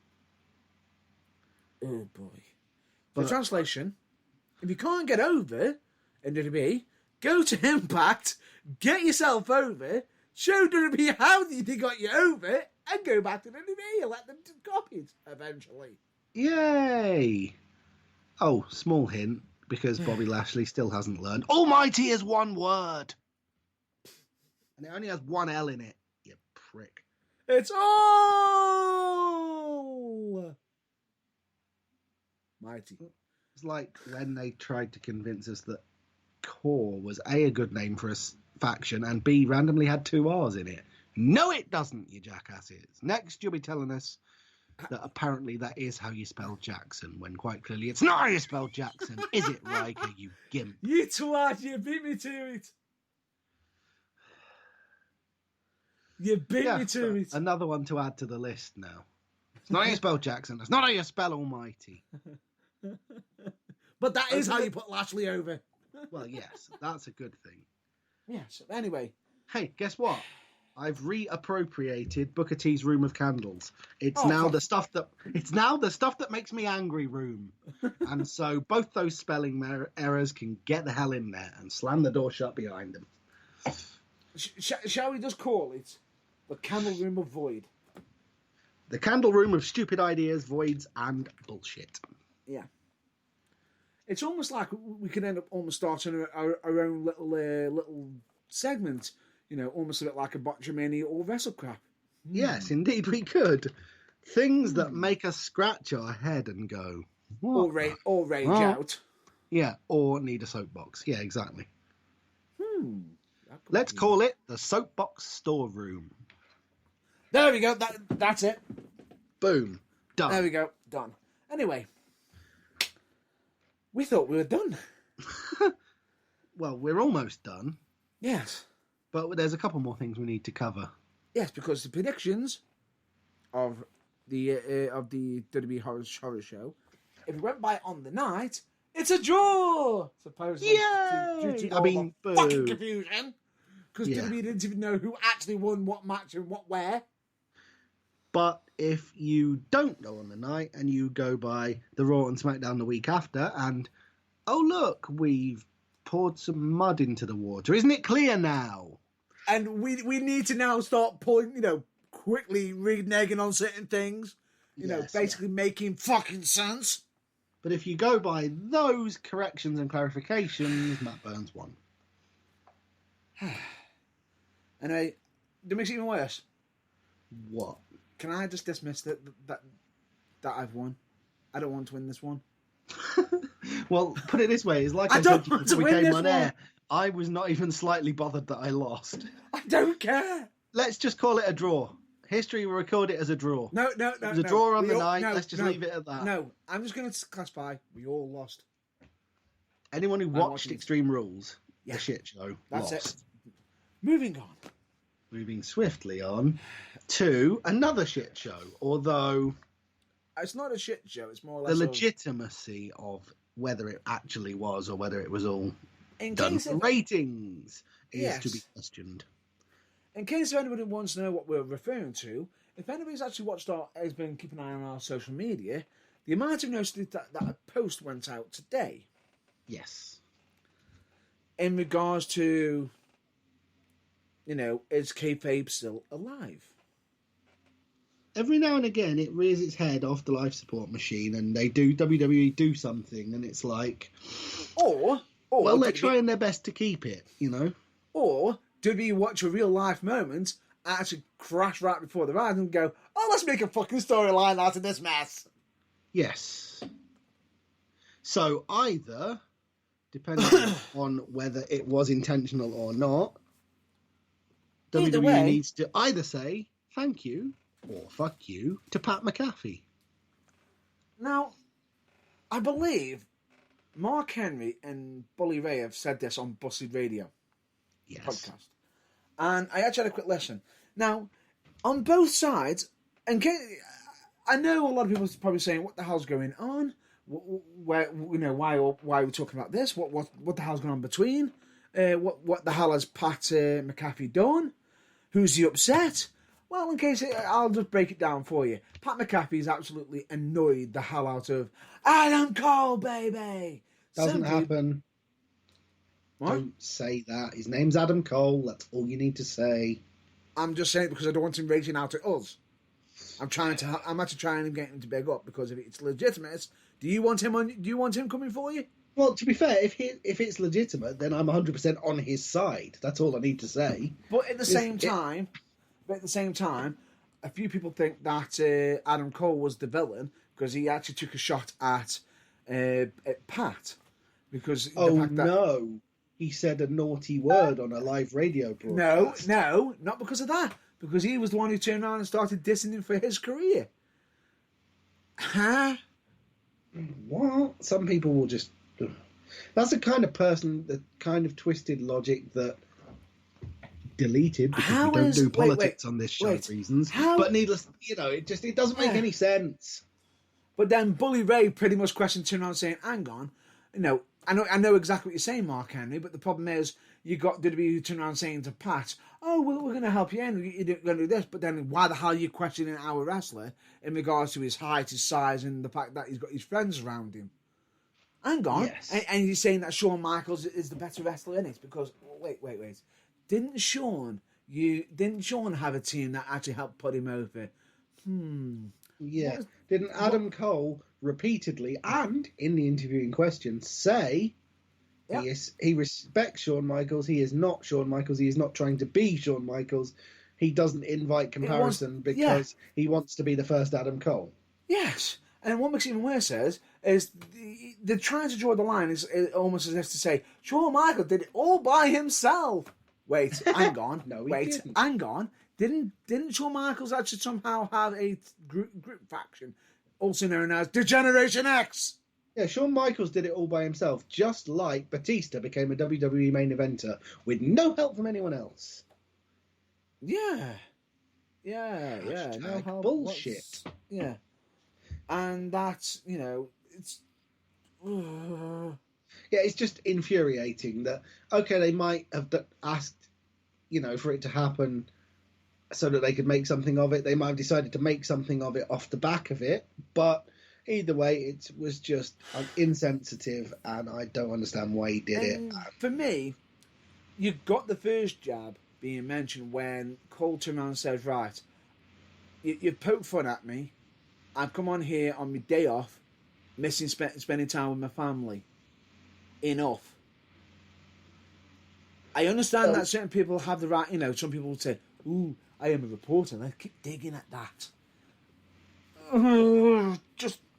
Oh boy. For translation, if you can't get over in WWE, go to Impact, get yourself over, show WWE how they got you over, and go back to WWE and let them copy it eventually. Yay! Oh, small hint, because Bobby Lashley still hasn't learned. Almighty is one word! And it only has one L in it, you prick. It's all mighty. It's like when they tried to convince us that Core was A good name for a faction, and B, randomly had two R's in it. No, it doesn't, you jackasses. Next, you'll be telling us that apparently that is how you spell Jackson, when quite clearly it's not how you spell Jackson. Is it, Riker, you gimp? You twat, you beat me to it. You beat me to it. Another one to add to the list now. It's not how you spell Jackson. It's not how you spell Almighty. But that is how you put Lashley over. Well, yes, that's a good thing. Yes. Anyway. Hey, guess what? I've reappropriated Booker T's Room of Candles. It's now the stuff that makes me angry room. And so both those spelling errors can get the hell in there and slam the door shut behind them. Shall we just call it the Candle Room of Void? The Candle Room of stupid ideas, voids, and bullshit. Yeah. It's almost like we could end up almost starting our own little segment. Almost a bit like a Botchamania or WrestleCrap. Yes, indeed we could. Things that make us scratch our head and go, what? Or rage out. Yeah, or need a soapbox. Yeah, exactly. Let's Be call it the soapbox storeroom. There we go. That's it. Boom. Done. There we go. Done. Anyway, we thought we were done. Well, we're almost done. Yes. But there's a couple more things we need to cover. Yes, because the predictions of the WWE Horror Show, if it went by on the night, it's a draw. Supposedly, due to all the fucking confusion, because WWE didn't even know who actually won what match and what where. But if you don't go on the night and you go by the Raw and SmackDown the week after, and oh look, we've poured some mud into the water. Isn't it clear now? And we need to now start pulling, quickly reneging on certain things. Basically making fucking sense. But if you go by those corrections and clarifications, Matt Burns won. Anyway, that makes it even worse. What? Can I just dismiss that I've won? I don't want to win this one. Well, put it this way: it's like I said before we came on air. I was not even slightly bothered that I lost. I don't care. Let's just call it a draw. History will record it as a draw. No. It was a draw on the night. Let's just leave it at that. No, I'm just going to classify. We all lost. Anyone who watched Extreme Rules, the shit show, That's lost. it. Moving on. Moving swiftly on to another shit show, although it's not a shit show. It's more or less the legitimacy of whether it actually was or whether it was all in done for ratings is to be questioned. In case anybody wants to know what we're referring to, if anybody's actually has been keeping an eye on our social media, the amount of notice that a post went out today. Yes. In regards to, is kayfabe still alive? Every now and again, it rears its head off the life support machine, and WWE do something, and it's like, or they're trying their best to keep it, Or do we watch a real life moment, actually crash right before the ride and go, oh, let's make a fucking storyline out of this mess? Yes. So either, depending on whether it was intentional or not, WWE needs to either say thank you or fuck you to Pat McAfee. Now, I believe Mark Henry and Bully Ray have said this on Busted Radio podcast. And I actually had a quick listen. Now, on both sides, and I know a lot of people are probably saying, what the hell's going on? Where, why are we talking about this? What the hell's going on between? What the hell has Pat McAfee done? Who's he upset? Well, in case I'll just break it down for you. Pat McAfee is absolutely annoyed the hell out of Adam Cole, baby. Doesn't happen. What? Don't say that. His name's Adam Cole. That's all you need to say. I'm just saying it because I don't want him raging out at us. I'm actually trying to get him to beg up, because if it's legitimate, do you want him coming for you? Well, to be fair, if it's legitimate, then I'm 100% on his side. That's all I need to say. But at the same time, a few people think that Adam Cole was the villain because he actually took a shot at Pat. Because no, he said a naughty word on a live radio broadcast. No, not because of that. Because he was the one who turned around and started dissing him for his career. Huh? What? Some people will just... That's the kind of person, the kind of twisted logic that deleted because we don't do politics on this show reasons. But needless, it doesn't make any sense. But then Bully Ray pretty much turned around saying, hang on, I know exactly what you're saying, Mark Henry, but the problem is you got WWE who turned around saying to Pat, oh, well, we're going to help you in, you're going to do this, but then why the hell are you questioning our wrestler in regards to his height, his size, and the fact that he's got his friends around him? Hang on. Yes. And he's saying that Shawn Michaels is the better wrestler in it because, wait. Didn't Shawn have a team that actually helped put him over? Yeah. Didn't Adam Cole repeatedly and in the interview in question say he respects Shawn Michaels. He is not Shawn Michaels. He is not trying to be Shawn Michaels. He doesn't invite comparison because he wants to be the first Adam Cole. Yes. And what makes it even worse is they're trying to draw the line is almost as if to say, Shawn Michaels did it all by himself. Wait, hang on. No, he Wait, didn't. hang on. Didn't Shawn Michaels actually somehow have a group faction, also known as Degeneration X? Yeah, Shawn Michaels did it all by himself, just like Batista became a WWE main eventer with no help from anyone else. Yeah. No help. Bullshit. Yeah. And that's, it's... Yeah, it's just infuriating that, okay, they might have asked, for it to happen so that they could make something of it. They might have decided to make something of it off the back of it. But either way, it was just insensitive, and I don't understand why he did it. For me, you got the first jab being mentioned when Cole turned around and said, right, you poke fun at me. I've come on here on my day off, missing spending time with my family. Enough. I understand that certain people have the right, some people would say, ooh, I am a reporter, and I keep digging at that.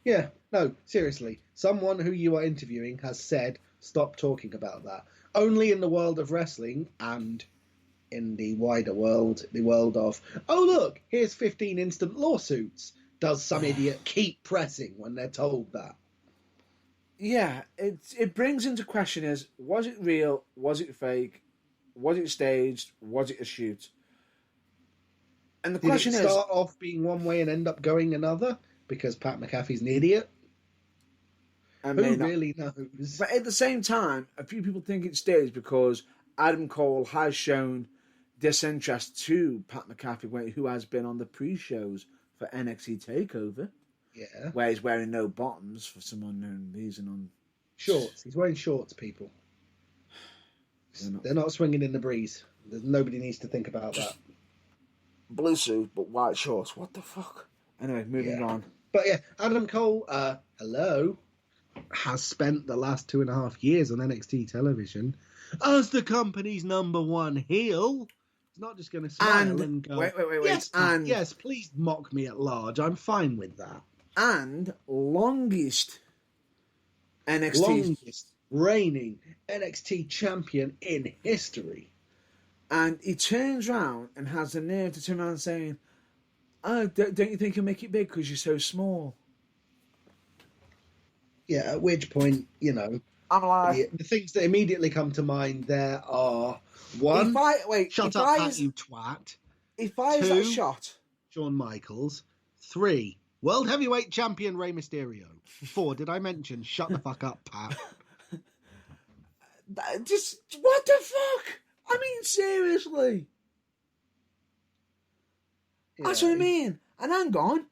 Yeah, no, seriously. Someone who you are interviewing has said, stop talking about that. Only in the world of wrestling and in the wider world, the world of, oh, look, here's 15 instant lawsuits, does some idiot keep pressing when they're told that. Yeah, it brings into question was it real? Was it fake? Was it staged? Was it a shoot? And the question is... Did it start off being one way and end up going another? Because Pat McAfee's an idiot? Who really knows? But at the same time, a few people think it's staged because Adam Cole has shown disinterest to Pat McAfee, who has been on the pre-shows for NXT TakeOver. Yeah. Where he's wearing no bottoms for some unknown reason on... Shorts. He's wearing shorts, people. They're not swinging in the breeze. Nobody needs to think about that. Blue suit, but white shorts. What the fuck? Anyway, moving on. But yeah, Adam Cole, has spent the last 2.5 years on NXT television as the company's #1 heel. He's not just going to smile and go, wait. Yes, please mock me at large. I'm fine with that. And longest reigning NXT champion in history. And he turns around and has the nerve to turn around and saying, oh, don't you think you'll make it big because you're so small? Yeah, at which point, I'm like... The things that immediately come to mind there are, one, shut up, Pat, you twat. He fires that shot. Shawn Michaels. 3, World Heavyweight Champion Rey Mysterio. 4, did I mention shut the fuck up, Pat? Just, what the fuck? I mean, seriously. Yeah. That's what I mean. And hang on.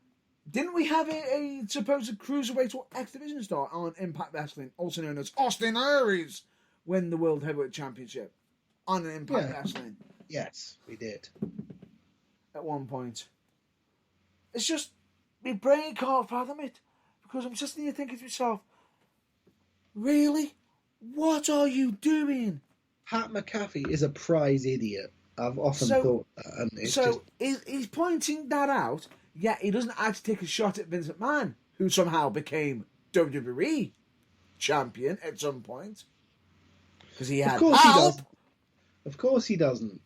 Didn't we have a supposed Cruiserweight or X Division star on Impact Wrestling, also known as Austin Aries, win the World Heavyweight Championship on an Impact Wrestling? Yes, we did. At one point. It's just, my brain can't fathom it. Because I'm just there thinking to myself, really? What are you doing? Pat McAfee is a prize idiot. I've often thought that. And it's he's pointing that out, yet he doesn't actually take a shot at Vince McMahon, who somehow became WWE champion at some point. Because he had help. Of course he doesn't.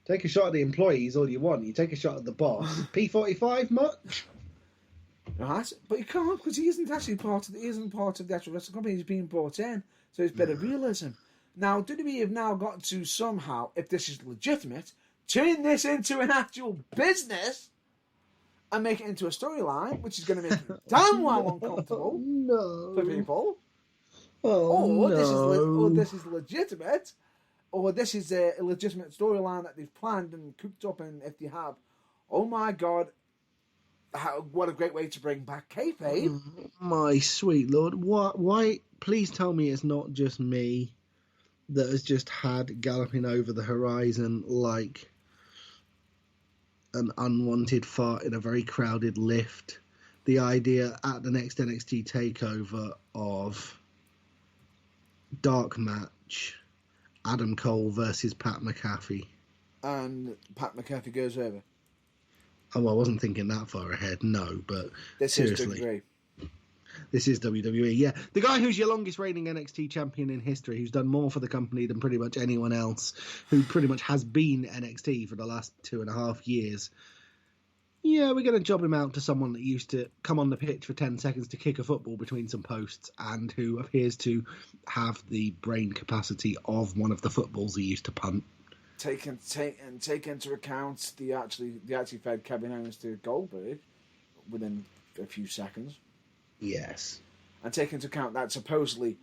Take a shot at the employees all you want. You take a shot at the boss. P45 much? Right, but he can't because he isn't actually part of the actual wrestling company. He's being brought in, so it's better realism. Now, WWE have now got to somehow, if this is legitimate, turn this into an actual business and make it into a storyline, which is going to make it damn well uncomfortable for people. This is legitimate, or this is a legitimate storyline that they've planned and cooked up. And if they have, oh my god, what a great way to bring back kayfabe! My sweet lord, why? Please tell me it's not just me that has just had galloping over the horizon like an unwanted fart in a very crowded lift the idea at the next NXT takeover of dark match Adam Cole versus Pat McAfee. And Pat McAfee goes over. Oh, well, I wasn't thinking that far ahead, no, but This seriously. is WWE. This is WWE, yeah. The guy who's your longest reigning NXT champion in history, who's done more for the company than pretty much anyone else, who pretty much has been NXT for the last 2.5 years. Yeah, we're going to job him out to someone that used to come on the pitch for 10 seconds to kick a football between some posts and who appears to have the brain capacity of one of the footballs he used to punt. Take into account the actually fed Kevin Owens to Goldberg within a few seconds. Yes. And take into account that supposedly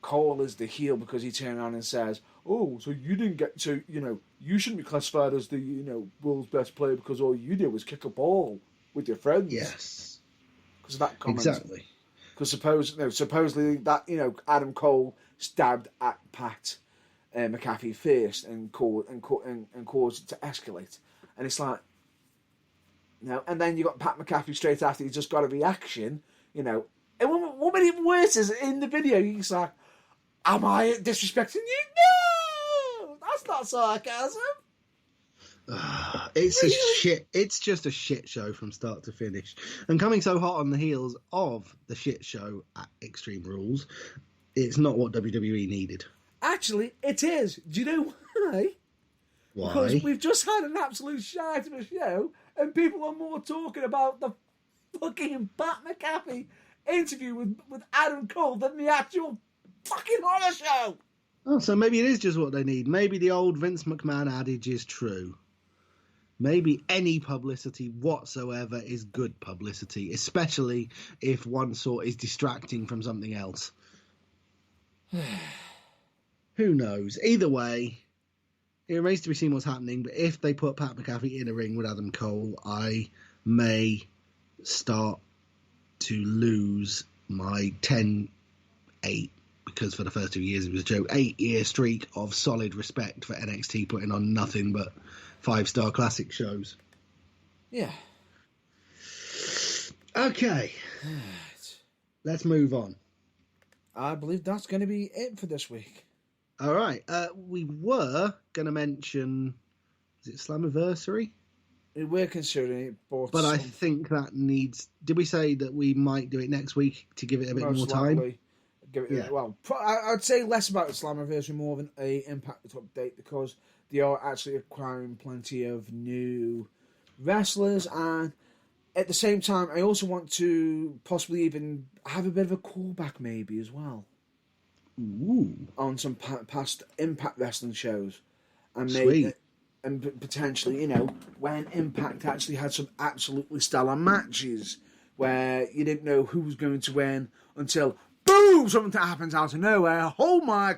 Cole is the heel because he turned around and says, "Oh, so you didn't get to, you shouldn't be classified as the, world's best player because all you did was kick a ball with your friends." Yes. Because of that comment. Exactly. Because supposedly that, Adam Cole stabbed at Pat McAfee first and caused it to escalate. And it's like, and then you got Pat McAfee straight after he just got a reaction, And what made it worse is in the video, he's like, "Am I disrespecting you? No! That's not sarcasm." It's just a shit show from start to finish. And coming so hot on the heels of the shit show at Extreme Rules, it's not what WWE needed. Actually, it is. Do you know why? Why? Because we've just had an absolute shite of a show, and people are more talking about the fucking Pat McAfee interview with Adam Cole than the actual fucking horror show. Oh, so maybe it is just what they need. Maybe the old Vince McMahon adage is true. Maybe any publicity whatsoever is good publicity, especially if one sort is distracting from something else. Who knows? Either way, it remains to be seen what's happening, but if they put Pat McAfee in a ring with Adam Cole, I may start to lose my 10-8, because for the first 2 years it was a joke, 8-year streak of solid respect for NXT putting on nothing but 5-star classic shows. Yeah. Okay. Let's move on. I believe that's going to be it for this week. All right. We were going to mention, is it Slammiversary? We're considering it, but I think that needs... Did we say that we might do it next week to give it a bit more time? Well, I'd say less about Slammiversary, more than a Impact update, because they are actually acquiring plenty of new wrestlers, and at the same time, I also want to possibly even have a bit of a callback maybe as well. Ooh. On some past Impact Wrestling shows. And Sweet. And potentially, when Impact actually had some absolutely stellar matches where you didn't know who was going to win until, boom, something happens out of nowhere. Oh my...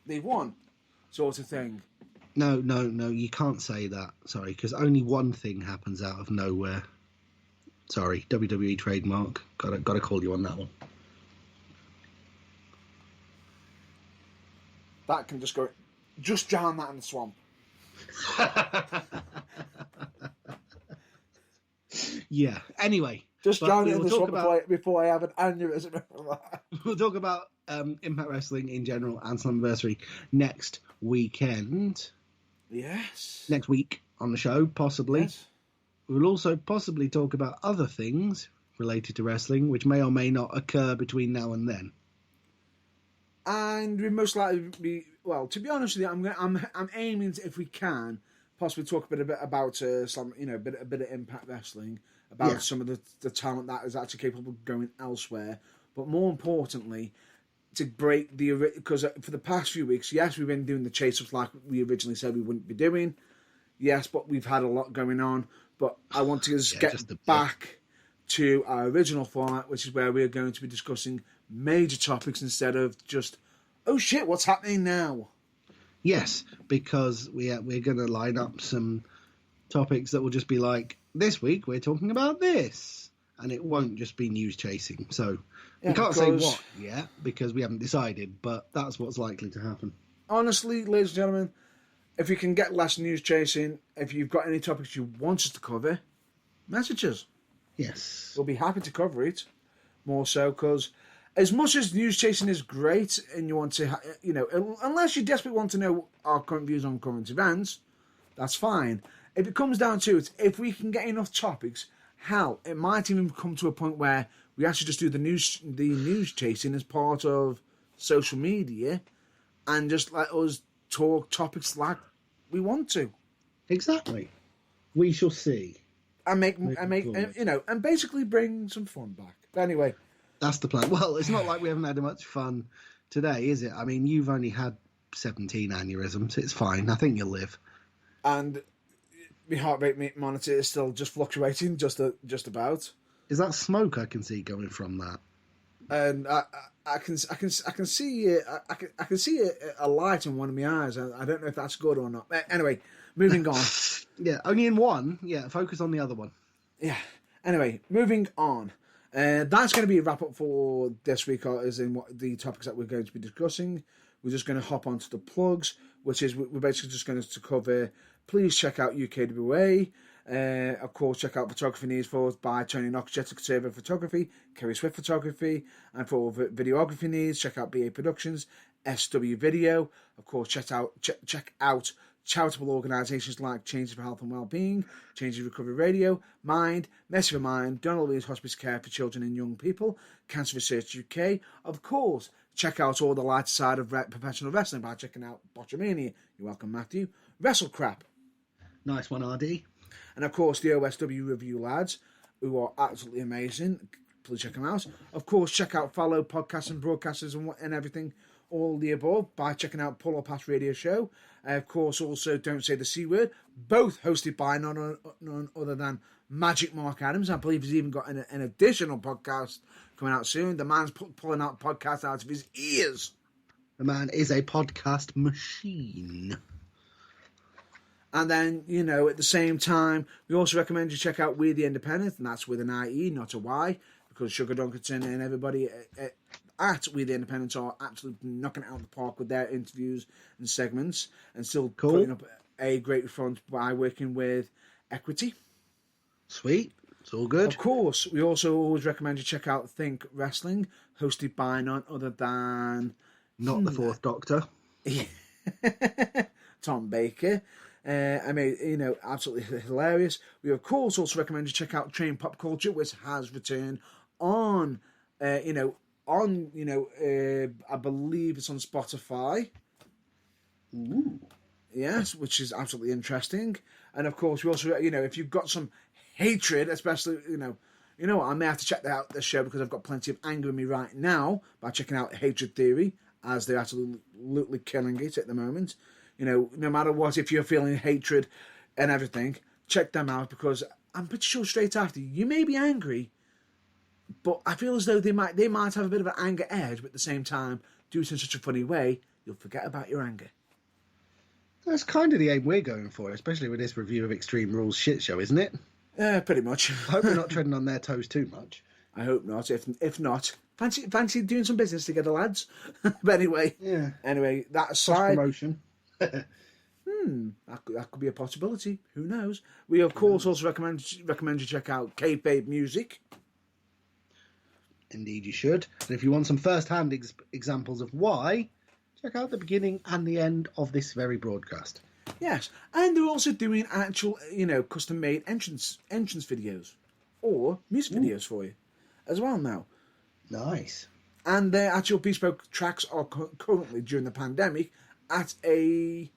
They won, sort of thing. No, you can't say that. Sorry, because only one thing happens out of nowhere. Sorry, WWE trademark. Got to call you on that one. That can just go... Just drown that in the swamp. Yeah, anyway. Just drown it in the swamp before I have an aneurysm. We'll talk about Impact Wrestling in general and Slammiversary next weekend. Yes. Next week on the show, possibly. Yes. We'll also possibly talk about other things related to wrestling, which may or may not occur between now and then. And we most likely be, well, to be honest with you, I'm aiming to, if we can, possibly talk a bit about some, a bit of Impact Wrestling, about some of the talent that is actually capable of going elsewhere. But more importantly, to break because for the past few weeks, yes, we've been doing the chase-ups like we originally said we wouldn't be doing. Yes, but we've had a lot going on. But I want to just get back to our original format, which is where we're going to be discussing major topics instead of just, oh shit, what's happening now? Yes, because we're going to line up some topics that will just be like, this week we're talking about this. And it won't just be news chasing. So we can't say what yet because we haven't decided, but that's what's likely to happen. Honestly, ladies and gentlemen, if you can get less news chasing, if you've got any topics you want us to cover, message us. Yes. We'll be happy to cover it. More so because as much as news chasing is great and you want to, unless you desperately want to know our current views on current events, that's fine. If it comes down to it, if we can get enough topics, hell, it might even come to a point where we actually just do the news chasing as part of social media and just let us talk topics like we want to. Exactly. We shall see. And and basically bring some fun back. But anyway. That's the plan. Well, it's not like we haven't had much fun today, is it? I mean, you've only had 17 aneurysms. It's fine. I think you'll live. And my heart rate monitor is still just fluctuating, just about. Is that smoke I can see going from that? And I can see I can see a light in one of my eyes. I don't know if that's good or not. Anyway, moving on. Yeah, only in one. Yeah, focus on the other one. Yeah. Anyway, moving on. That's going to be a wrap up for this week, as in what the topics that we're going to be discussing. We're just going to hop onto the plugs, which is we're basically just going to cover. Please check out UKWA. Of course, check out Photography Needs by Tony Knox, Jet Server Photography, Kerry Swift Photography, and for videography needs, check out BA Productions, SW Video. Of course, check out charitable organisations like Changes for Health and Wellbeing, Changes Recovery Radio, Mind, Mercy for Mind, Donald Williams Hospice Care for Children and Young People, Cancer Research UK. Of course, check out all the lighter side of professional wrestling by checking out Botchamania. You're welcome, Matthew. WrestleCrap. Nice one, RD. And of course, the OSW Review lads, who are absolutely amazing. Please check them out. Of course, check out fellow podcasts and broadcasters and everything, all the above, by checking out Pull or Pass Radio Show. Of course, also Don't Say the C Word, both hosted by none other than Magic Mark Adams. I believe he's even got an additional podcast coming out soon. The man's pulling out podcasts out of his ears. The man is a podcast machine. And then, at the same time, we also recommend you check out We the Independent, and that's with an IE, not a Y, because Sugar Dunkerton and everybody at We the Independent are absolutely knocking it out of the park with their interviews and segments, and still putting up a great front by working with Equity. Sweet. It's all good. Of course, we also always recommend you check out Think Wrestling, hosted by none other than... Not the Fourth Doctor. Tom Baker. Absolutely hilarious. We, of course, also recommend you check out Train Pop Culture, which has returned on, I believe it's on Spotify. Ooh. Yes, which is absolutely interesting. And, of course, we also, if you've got some hatred, especially, what, I may have to check out this show because I've got plenty of anger in me right now by checking out Hatred Theory, as they're absolutely killing it at the moment. No matter what, if you're feeling hatred and everything, check them out, because I'm pretty sure straight after you may be angry, but I feel as though they might have a bit of an anger edge, but at the same time, do it in such a funny way, you'll forget about your anger. That's kind of the aim we're going for, especially with this review of Extreme Rules shit show, isn't it? Pretty much. I hope we're not treading on their toes too much. I hope not. If not, fancy doing some business together, lads. But anyway, yeah. Anyway, that aside, promotion. that could be a possibility. Who knows? We of course also recommend you check out Kayfabe Music. Indeed, you should. And if you want some first-hand examples of why, check out the beginning and the end of this very broadcast. Yes, and they're also doing actual, custom-made entrance videos or music videos for you as well now. Nice. And their actual bespoke tracks are currently, during the pandemic, at I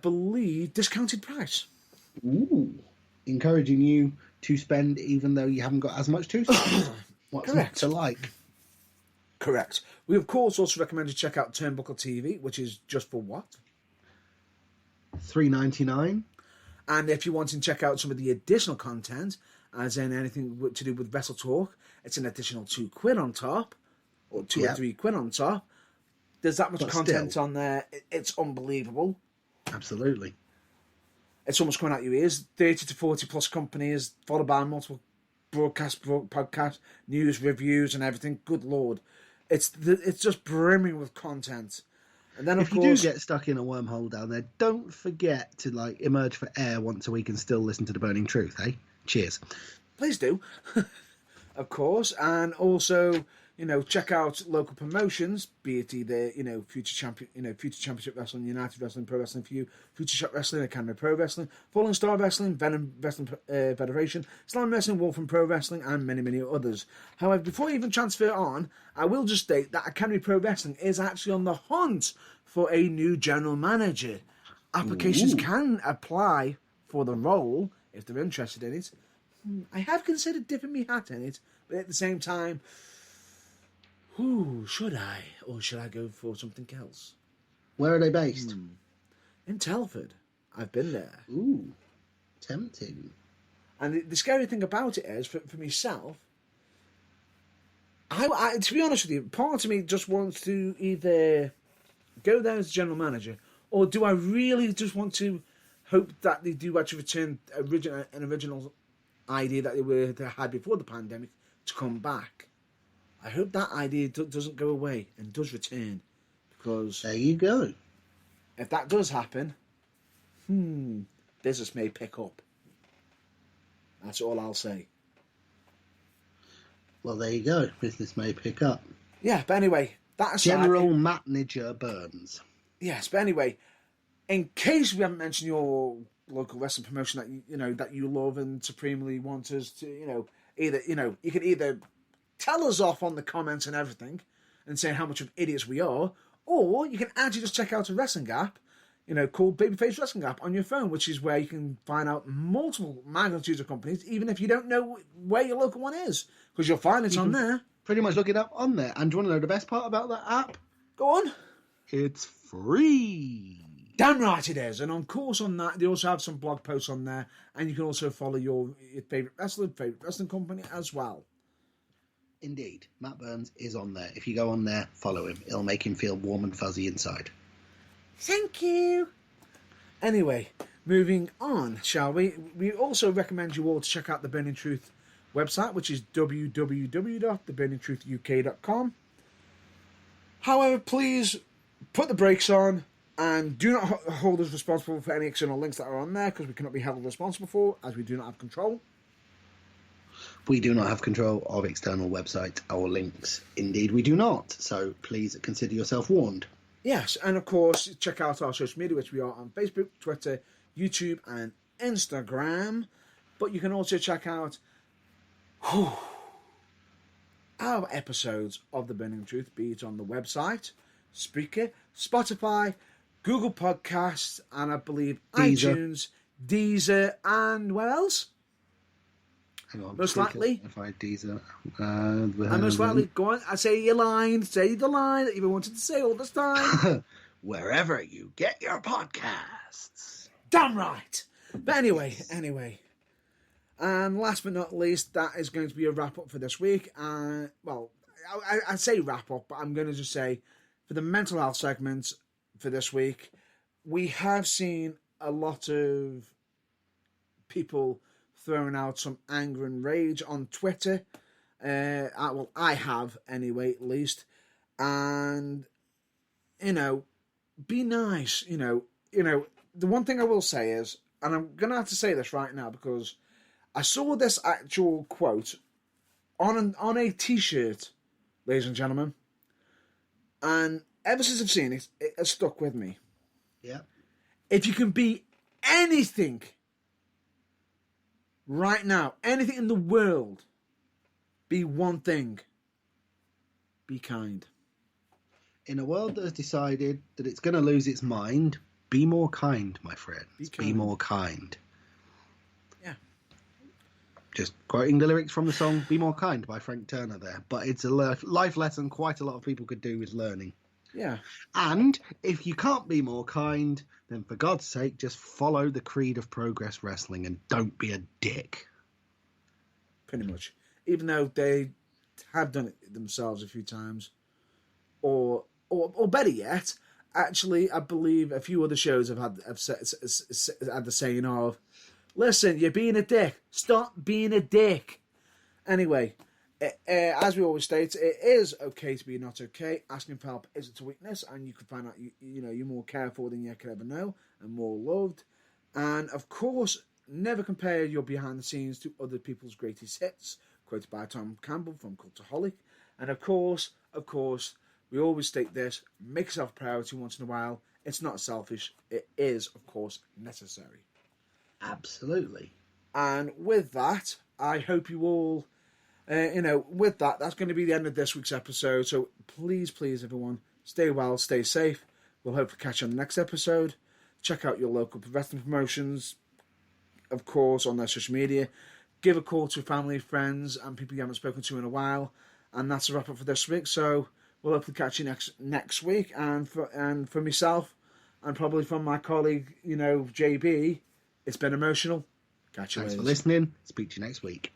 believe, discounted price. Ooh. Encouraging you to spend even though you haven't got as much to spend. What's not to like? Correct. We, of course, also recommend you check out Turnbuckle TV, which is just for what? $3.99. And if you're wanting to check out some of the additional content, as in anything to do with Wrestle Talk, it's an additional £2 on top, or £2 or £3 on top. There's that much content on there. It's unbelievable. Absolutely. It's almost coming out your ears. 30 to 40 plus companies, followed by multiple podcast, news, reviews, and everything. Good Lord. It's just brimming with content. And then, of course, you do get stuck in a wormhole down there, don't forget to emerge for air once a week and still listen to The Burning Truth, eh? Cheers. please do, of course. And also, check out local promotions, be it either, Future Championship Wrestling, United Wrestling, Pro Wrestling for You, Future Shock Wrestling, Academy Pro Wrestling, Falling Star Wrestling, Venom Wrestling Federation, Slam Wrestling, Wolfram Pro Wrestling, and many, many others. However, before I even transfer on, I will just state that Academy Pro Wrestling is actually on the hunt for a new general manager. Applications can apply for the role if they're interested in it. I have considered dipping my hat in it, but at the same time, should I? Or should I go for something else? Where are they based? In Telford. I've been there. Ooh, tempting. And the scary thing about it is, for myself, I, to be honest with you, part of me just wants to either go there as general manager, or do I really just want to hope that they do actually return an original idea that they had before the pandemic to come back. I hope that idea doesn't go away and does return, because there you go. If that does happen, business may pick up. That's all I'll say. Well, there you go. Business may pick up. Yeah, but anyway, that's General Manager Burns. Yes, but anyway, in case we haven't mentioned your local wrestling promotion that you love and supremely want us to, either you can either tell us off on the comments and everything and say how much of idiots we are, or you can actually just check out a wrestling app, called Babyface Wrestling App on your phone, which is where you can find out multiple magnitudes of companies, even if you don't know where your local one is, because you'll find it on there. Pretty much look it up on there. And do you want to know the best part about that app? Go on. It's free. Damn right it is. And of course on that, they also have some blog posts on there, and you can also follow your favourite wrestling company as well. Indeed. Matt Burns is on there. If you go on there, follow him. It'll make him feel warm and fuzzy inside. Thank you. Anyway, moving on, shall we? We also recommend you all to check out the Burning Truth website, which is www.theburningtruthuk.com. However, please put the brakes on and do not hold us responsible for any external links that are on there, because we cannot be held responsible for, as we do not have control. We do not have control of external websites or links. Indeed, we do not. So please consider yourself warned. Yes, and of course, check out our social media, which we are on Facebook, Twitter, YouTube, and Instagram. But you can also check out our episodes of The Burning Truth, be it on the website, Spreaker, Spotify, Google Podcasts, and I believe iTunes, Deezer, and where else? Hang on, most likely. If I Deezer. And most likely, go on, I say your line, say the line that you've been wanting to say all this time. Wherever you get your podcasts. Damn right. But anyway. And last but not least, that is going to be a wrap-up for this week. Well, I say wrap-up, but I'm going to just say, for the mental health segment for this week, we have seen a lot of people throwing out some anger and rage on Twitter. Well, I have, anyway, at least. And, be nice, The one thing I will say is, and I'm going to have to say this right now, because I saw this actual quote on a T-shirt, ladies and gentlemen, and ever since I've seen it, it has stuck with me. Yeah. If you can be anything right now, anything in the world, be one thing: be kind. In a world that has decided that it's going to lose its mind, be more kind, my friend. Be more kind. Yeah. Just quoting the lyrics from the song Be More Kind by Frank Turner there. But it's a life lesson quite a lot of people could do with learning. Yeah. And if you can't be more kind, then for God's sake, just follow the creed of Progress Wrestling and don't be a dick. Pretty much. Even though they have done it themselves a few times. Or better yet, actually, I believe a few other shows have had the saying of, listen, you're being a dick. Stop being a dick. Anyway, as we always state, it is okay to be not okay. Asking for help isn't a weakness, and you can find out you're more careful than you could ever know, and more loved. And of course, never compare your behind the scenes to other people's greatest hits, quoted by Tom Campbell from Cultaholic. And of course, we always state this, make yourself a priority once in a while. It's not selfish. It is, of course, necessary. Absolutely. And with that, I hope you all, with that, that's going to be the end of this week's episode. So please, everyone, stay well, stay safe. We'll hopefully catch you on the next episode. Check out your local wrestling promotions, of course, on their social media. Give a call to family, friends, and people you haven't spoken to in a while. And that's a wrap up for this week. So we'll hopefully catch you next week. And for myself, and probably from my colleague, JB, it's been emotional. Catch you later. Thanks for listening. Speak to you next week.